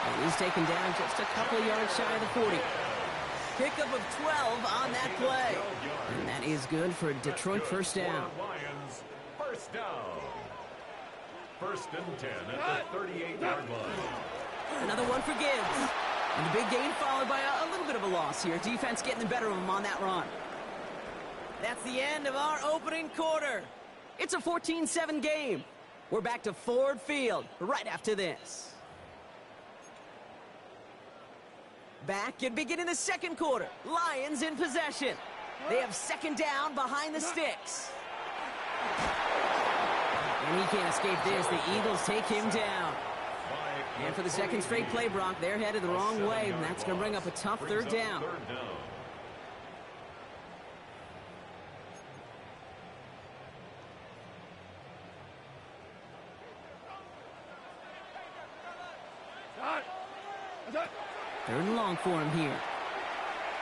Speaker 6: And he's taken down just a couple of yards shy of the 40. Pickup of 12 on that play. And that is good for a Detroit first down.
Speaker 3: Lions, first down. First and 10 at the 38-yard line.
Speaker 6: Another one for Gibbs. And the big gain followed by a little bit of a loss here. Defense getting the better of him on that run. That's the end of our opening quarter. It's a 14-7 game. We're back to Ford Field right after this. Back and beginning the second quarter. Lions in possession. They have second down behind the sticks. And he can't escape this. The Eagles take him down. And for the second straight play, Brock, they're headed the wrong way, and that's going to bring up a tough third down. Third and long for him here.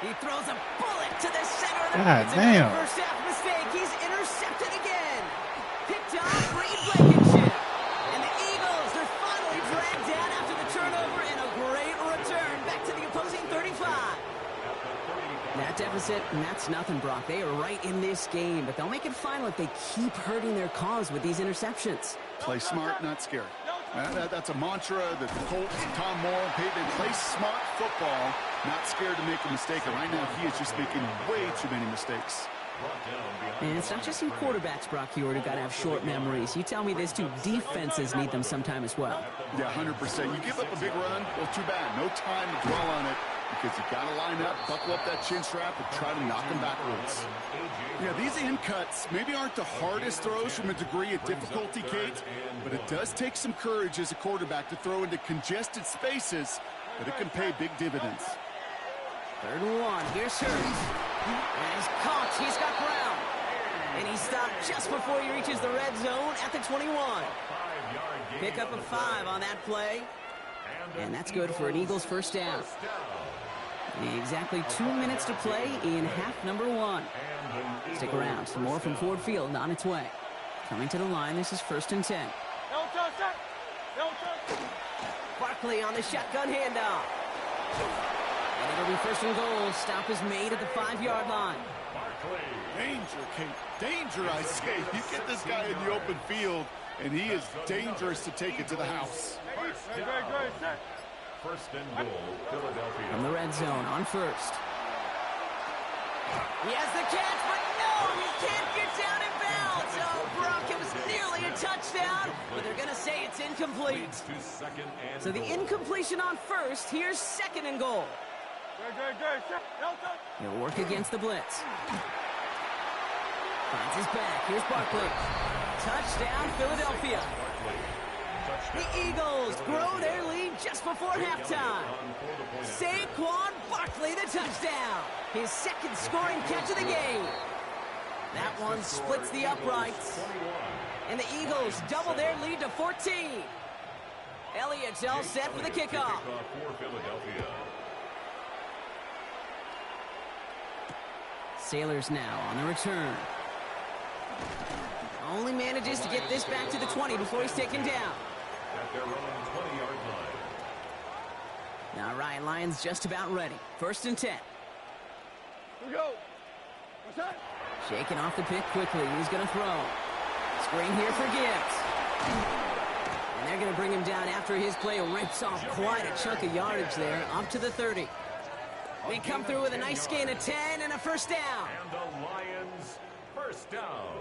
Speaker 6: He throws a bullet to the center of the
Speaker 1: God damn.
Speaker 6: First half mistake. He's intercepted again. Picked off Reed Blankenship. And the Eagles, they're finally dragged down after the turnover and a great return back to the opposing 35. That deficit, and that's nothing, Brock. They are right in this game, but they'll make it final if they keep hurting their cause with these interceptions.
Speaker 7: Play smart, not scary. That's a mantra that the Colts, Tom Moore, they play smart football, not scared to make a mistake. And right now, he is just making way too many mistakes.
Speaker 6: And it's not just you quarterbacks, Brock Huard, who got to have short memories. You tell me this too. Defenses need them sometime as well.
Speaker 7: Yeah, 100%. You give up a big run, well, too bad. No time to dwell on it because you got to line up, buckle up that chin strap, and try to knock them backwards. Yeah, these in cuts maybe aren't the hardest throws from a degree of difficulty, Kate, but it does take some courage as a quarterback to throw into congested spaces, but it can pay big dividends.
Speaker 6: Third and 1. Here's Hurts. And he's caught. He's got Brown. And he stopped just before he reaches the red zone at the 21. Pickup of 5 on that play. And that's good for an Eagles first down. Exactly 2 minutes to play in half number 1. Stick around. Some more from Ford Field on its way. Coming to the line, this is first and 10. Barkley on the shotgun handoff. And it'll be first and goal. Stop is made at the 5-yard line.
Speaker 7: Danger, Kate. Danger, I say. You get this guy in the open field, and he is dangerous to take it to the house.
Speaker 3: First and goal, Philadelphia.
Speaker 6: From the red zone on first. He has the catch, but no, he can't get down in bounds. Oh, Brock, it was nearly a touchdown, but they're going to say it's incomplete. So the incompletion on first. Here's second and goal. He'll work against the blitz. Finds his back. Here's Barkley. Touchdown, Philadelphia. The Eagles grow their lead just before halftime. Saquon Barkley, the touchdown. His second scoring catch of the game. That one splits the uprights. And the Eagles double their lead to 14. Elliott's all set for the kickoff. Sailors now on the return. Only manages to get this back to the 20 before he's taken down.
Speaker 3: At their own 20-yard line.
Speaker 6: All right, Lions just about ready. First and 10.
Speaker 5: Here we go. What's that?
Speaker 6: Shaking off the pick quickly. He's going to throw. Screen here for Gibbs. And they're going to bring him down after his play rips off quite a chunk of yardage there, up to the 30. We come through with a nice gain of 10 and a first down.
Speaker 3: And the Lions, first down.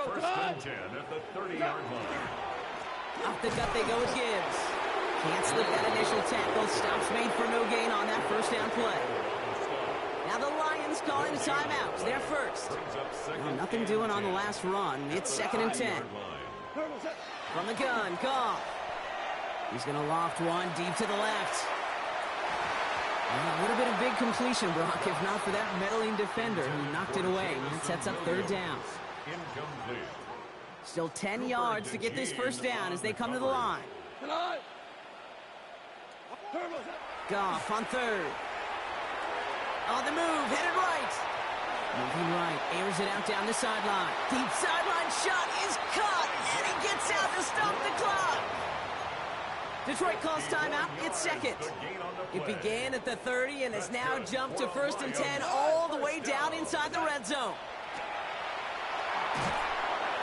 Speaker 3: First and 10 at the 30-yard line.
Speaker 6: Off the gut they go with Gibbs. Can't slip that initial tackle. Stops made for no gain on that first down play. Now the Lions calling a timeout. They're first. Well, nothing doing on the last run. It's second and 10. From the gun, Goff. He's going to loft one deep to the left. Well, it would have been a big completion, Brock, if not for that meddling defender who knocked it away. That sets up third down.
Speaker 3: Incomplete.
Speaker 6: Still 10 yards to get this first down as they come to the line. Goff on third. On the move, headed right. Moving right, airs it out down the sideline. Deep sideline shot is caught, and he gets out to stop the clock. Detroit calls timeout. It's second. It began at the 30 and has now jumped to 1st and 10 all the way down inside the red zone.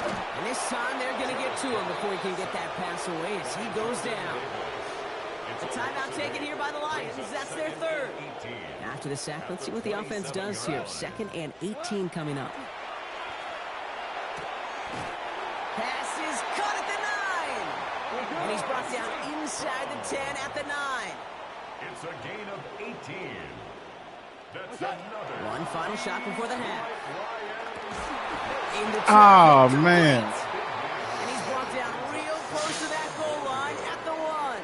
Speaker 6: And this time they're going to get to him before he can get that pass away as he goes down. The timeout taken here by the Lions. That's their third. After the sack, let's see what the offense does here. 2nd and 18 coming up. Pass is caught at the 9. And he's brought down inside the 10 at the 9.
Speaker 3: It's a gain of 18. That's another.
Speaker 6: One final shot before the half.
Speaker 1: Oh, man.
Speaker 6: And he's brought down real close to that goal line at the 1.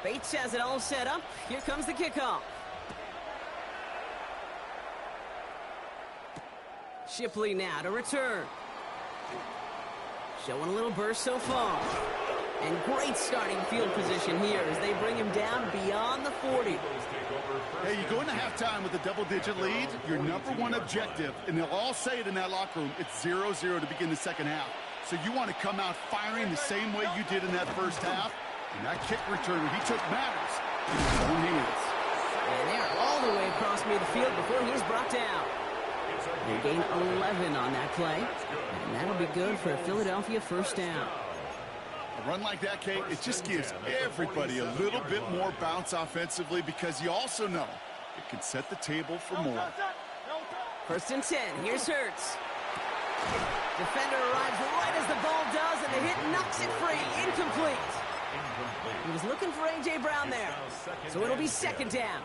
Speaker 6: Bates has it all set up. Here comes the kickoff. Shipley now to return. Showing a little burst so far. And great starting field position here as they bring him down beyond the 40.
Speaker 7: Hey, you go into halftime with a double-digit lead, your number one objective, and they'll all say it in that locker room, it's 0-0 to begin the second half. So you want to come out firing the same way you did in that first half. And that kick returner, he took matters in his own hands.
Speaker 6: And they're all the way across midfield before he's brought down. They gain 11 on that play. And that'll be good for a Philadelphia first down.
Speaker 7: A run like that, Kate, it just gives everybody a little bit more bounce offensively because you also know it can set the table for more.
Speaker 6: 1st and 10. Here's Hurts. Defender arrives right as the ball does, and the hit knocks it free. Incomplete. He was looking for A.J. Brown there. So it'll be 2nd down.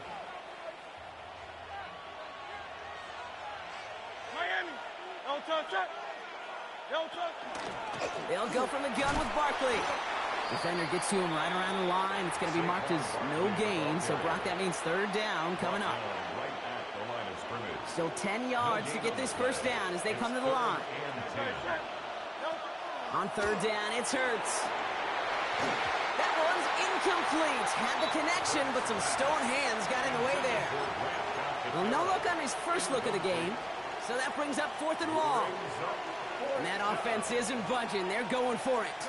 Speaker 5: Miami. No touch. No touch.
Speaker 6: They'll go from the gun with Barkley. Defender gets to him right around the line. It's going to be marked as no gain. So, Brock, that means 3rd down coming up. Still 10 yards to get this first down as they come to the line. On 3rd down, it's Hurts. That one's incomplete. Had the connection, but some stone hands got in the way there. Well, no look on his first look of the game. So that brings up 4th and long. And that offense isn't budging. They're going for it.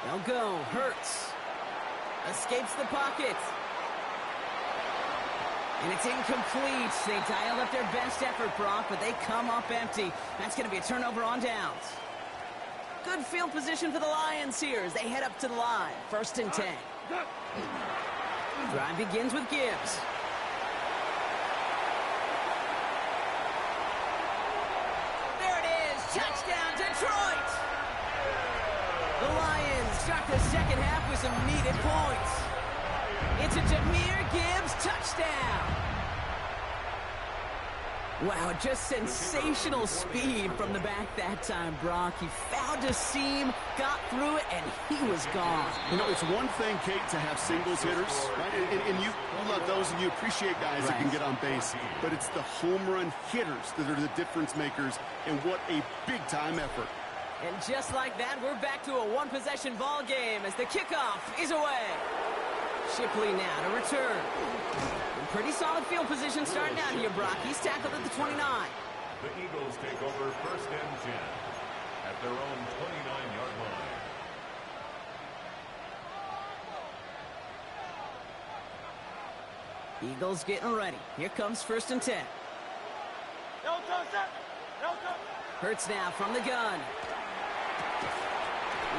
Speaker 6: They'll go. Hurts. Escapes the pocket. And it's incomplete. They dialed up their best effort, Brock, but they come up empty. That's going to be a turnover on downs. Good field position for the Lions here as they head up to the line. 1st and 10. Drive begins with Gibbs. There it is. Touchdown, Detroit. The Lions start the second half with some needed points. It's a Jahmyr Gibbs touchdown. Wow, just sensational speed from the back that time, Brock. He found a seam, got through it, and he was gone.
Speaker 7: You know, it's one thing, Kate, to have singles hitters, right? And you love those, and you appreciate guys that can get on base. But it's the home run hitters that are the difference makers, and what a big-time effort.
Speaker 6: And just like that, we're back to a one-possession ball game as the kickoff is away. Shipley now to return. Pretty solid field position starting out here, Brock. He's tackled at the 29.
Speaker 3: The Eagles take over 1st and 10 at their own 29-yard line.
Speaker 6: Eagles getting ready. Here comes 1st and 10. Hurts now from the gun.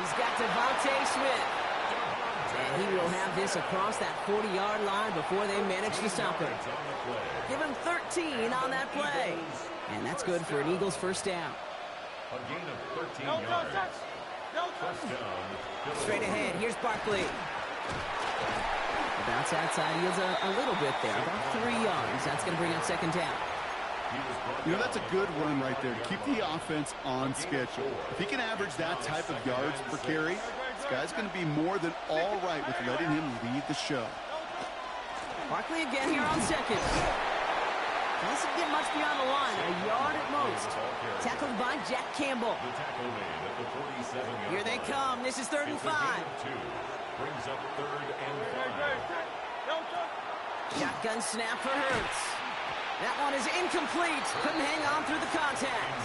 Speaker 6: He's got Devontae Smith. And he will have this across that 40-yard line before they manage to stop him. Give him 13 on that play. And that's good for an Eagles first down.
Speaker 3: A gain of 13 yards. First down.
Speaker 6: Straight ahead, here's Barkley. Bounce outside, yields a little bit there, about 3 yards. That's going to bring up second down.
Speaker 7: You know, that's a good run right there to keep the offense on schedule. If he can average that type of yards per carry, this guy's going to be more than all right with letting him lead the show.
Speaker 6: Barkley again here on second. Doesn't get much beyond the line, a yard at most. Tackled by Jack Campbell. Here they come. This is 3rd and 5.
Speaker 3: Brings up 3rd and 5.
Speaker 6: Shotgun snap for Hurts. That one is incomplete. Couldn't hang on through the contact.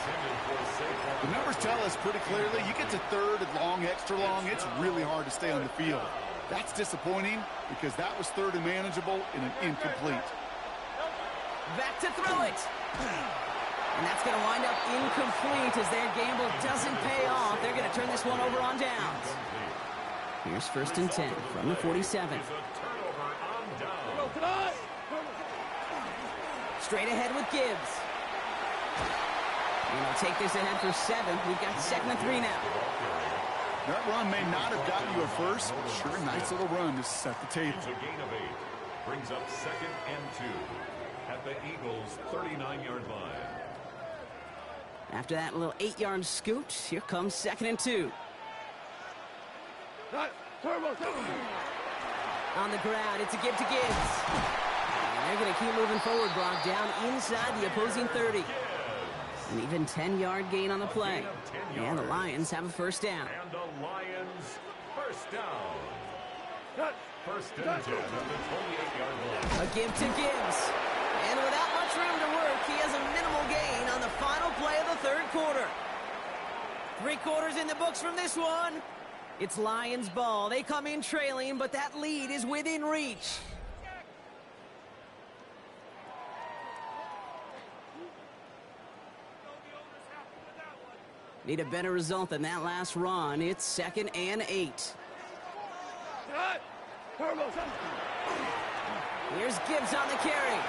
Speaker 7: The numbers tell us pretty clearly, you get to 3rd and long, extra long, it's really hard to stay on the field. That's disappointing because that was 3rd and manageable in an incomplete.
Speaker 6: Back to throw it. And that's going to wind up incomplete as their gamble doesn't pay off. They're going to turn this one over on downs. Here's 1st and 10 from the 47. Straight ahead with Gibbs. And he'll take this ahead for 7. We've got 2nd and 3 now.
Speaker 7: That run may not have gotten you a first, but sure, nice little run to set the table.
Speaker 3: It's a gain of 8. Brings up 2nd and 2 at the Eagles' 39-yard line.
Speaker 6: After that little 8-yard scoot, here comes 2nd and 2. On the ground, it's a give to Gibbs. And they're going to keep moving forward, Brock, down inside the opposing 30. An even 10-yard gain on the play. And the Lions have a first down.
Speaker 3: And the Lions first down. 1st and 10 at the 28-yard line.
Speaker 6: A give to Gibbs. And without much room to work, he has a minimal gain on the final play of the 3rd quarter. 3 quarters in the books from this one. It's Lions ball. They come in trailing, but that lead is within reach. Need a better result than that last run. It's 2nd and 8. Here's Gibbs on the carry.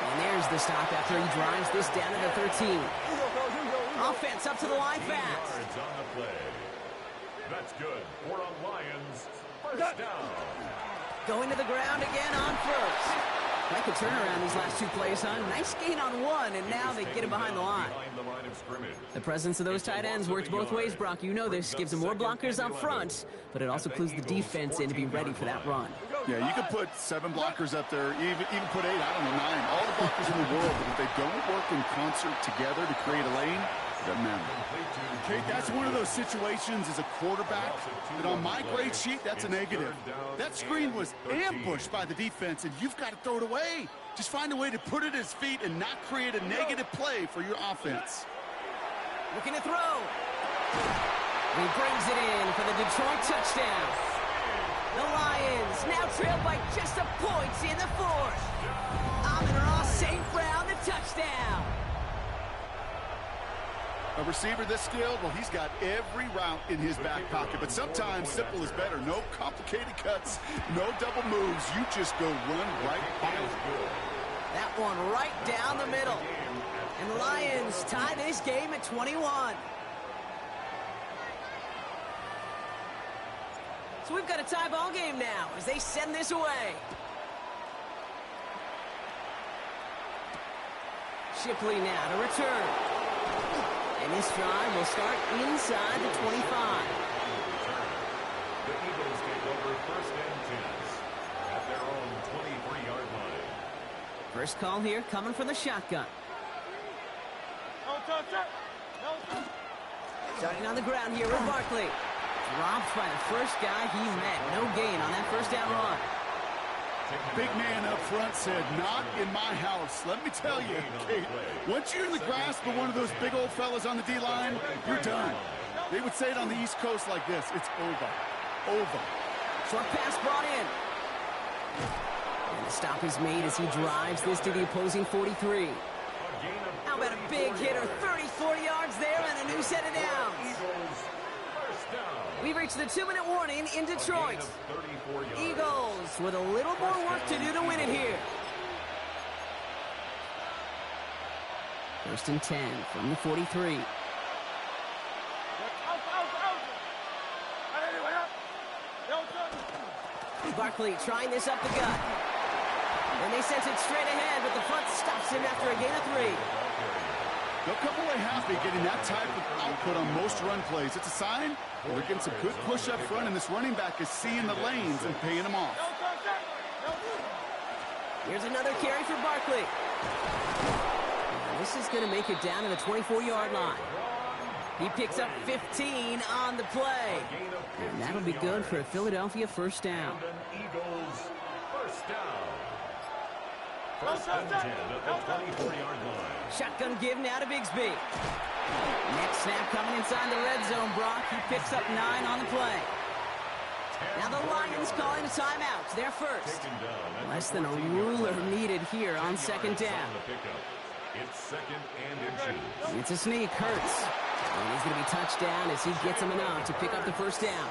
Speaker 6: And there's the stop after he drives this down to the 13. Offense up to the line fast.
Speaker 3: Yards on the play. That's good for a Lions first down.
Speaker 6: Going to the ground again on 1st. Like a turnaround these last 2 plays, huh? Nice gain on 1, and now they get him behind the line. The presence of those tight ends works both ways, Brock. You know this. Gives them more blockers up front, but it also clues the defense in to be ready for that run.
Speaker 7: Yeah, you could put 7 blockers up there, even put 8, I don't know, 9. All the blockers in the world, but if they don't work in concert together to create a lane, it doesn't matter. Kate, that's one of those situations as a quarterback that on my grade sheet, that's a negative. That screen was ambushed by the defense, and you've got to throw it away. Just find a way to put it at his feet and not create a negative play for your offense.
Speaker 6: Looking to throw. He brings it in for the Detroit touchdown. The Lions now trailed by just a point in the 4th. Amon-Ra St. Brown, the touchdown.
Speaker 7: A receiver this skilled, well, he's got every route in his back pocket. But sometimes simple is better. No complicated cuts, no double moves. You just go run right by it.
Speaker 6: That one right down the middle. And the Lions tie this game at 21. So we've got a tie ball game now as they send this away. Shipley now to return. And this drive will start inside the 25.
Speaker 3: The Eagles take over 1st and 10 at their own 23-yard line.
Speaker 6: First call here coming from the shotgun. Starting on the ground here with Barkley. Dropped by the first guy he met. No gain on that first down run.
Speaker 7: Big man up front said, not in my house. Let me tell you, Kate, once you're in the grasp of one of those big old fellas on the D-line, you're done. They would say it on the East Coast like this. It's over. Over.
Speaker 6: Short pass brought in. And the stop is made as he drives this to the opposing 43. How about a big hitter? 30, 40 yards there and a new set of downs. We've reached the 2-minute warning in Detroit. Eagles with a little more work to do to win it here. 1st and 10 from the 43. Barkley trying this up the gut. And they sent it straight ahead, but the front stops him after a gain of 3.
Speaker 7: They'll come away happy getting that type of output on most run plays. It's a sign that they're getting some good push up front, and this running back is seeing the lanes and paying them off.
Speaker 6: Here's another carry for Barkley. This is going to make it down to the 24-yard line. He picks up 15 on the play. And that'll be good for a Philadelphia first down.
Speaker 3: Eagles first down. First and 10 at the 24-yard line.
Speaker 6: Shotgun give now to Bigsby. Next snap coming inside the red zone, Brock. He picks up 9 on the play. Now the Lions calling a timeout. They're first. Less than a ruler needed here on second down.
Speaker 3: It's second and inches.
Speaker 6: It's a sneak, Hurts. And he's going to be touched down as he gets him enough to pick up the first down.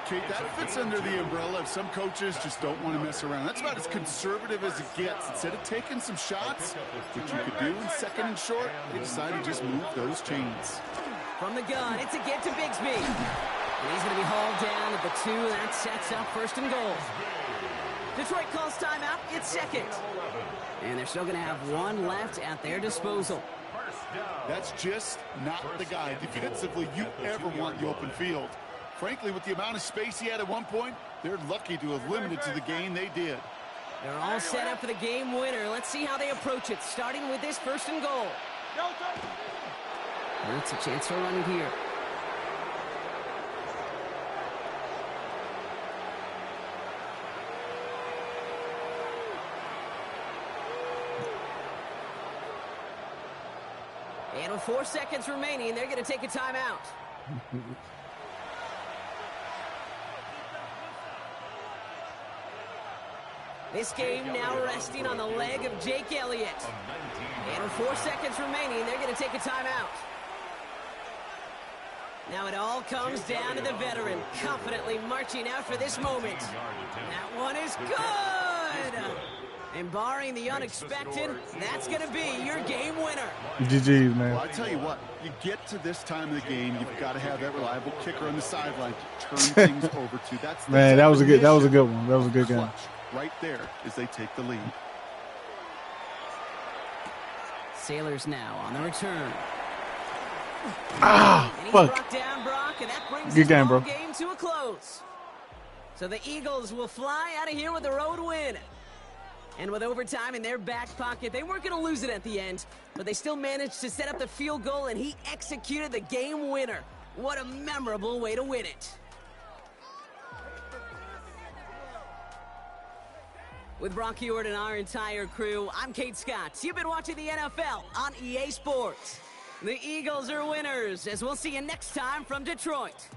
Speaker 7: Kate, that fits under the umbrella of some coaches just don't want to mess around. That's about as conservative as it gets. Instead of taking some shots, which you could do in second and short, they decided to just move those chains.
Speaker 6: From the gun, it's a get to Bigsby. And he's going to be hauled down at the 2, and that sets up first and goal. Detroit calls timeout. It's second. And they're still going to have 1 left at their disposal.
Speaker 7: That's just not the guy defensively you ever want in the open field. Frankly, with the amount of space he had at one point, they're lucky to have limited to the gain they did.
Speaker 6: They're all set up for the game winner. Let's see how they approach it, starting with this first and goal. It's a chance to run it here. And with 4 seconds remaining, they're going to take a timeout. This game now resting on the leg of Jake Elliott. And with 4 seconds remaining, they're going to take a timeout. Now it all comes down to the veteran, confidently marching out for this moment. That one is good! And barring the unexpected, that's going to be your game winner.
Speaker 1: GG's, man.
Speaker 7: Well, I tell you what, you get to this time of the game, you've got to have that reliable kicker on the sideline to turn things over to. That's
Speaker 1: man, that was a good one. That was a good game.
Speaker 7: Right there as they take the lead.
Speaker 6: Sailors now on the return.
Speaker 1: Ah, fuck.
Speaker 6: Brought down Brock, and that brings
Speaker 1: good game, bro.
Speaker 6: Game to a close. So the Eagles will fly out of here with a road win. And with overtime in their back pocket, they weren't going to lose it at the end, but they still managed to set up the field goal, and he executed the game winner. What a memorable way to win it. With Brock Huard and our entire crew, I'm Kate Scott. You've been watching the NFL on EA Sports. The Eagles are winners, as we'll see you next time from Detroit.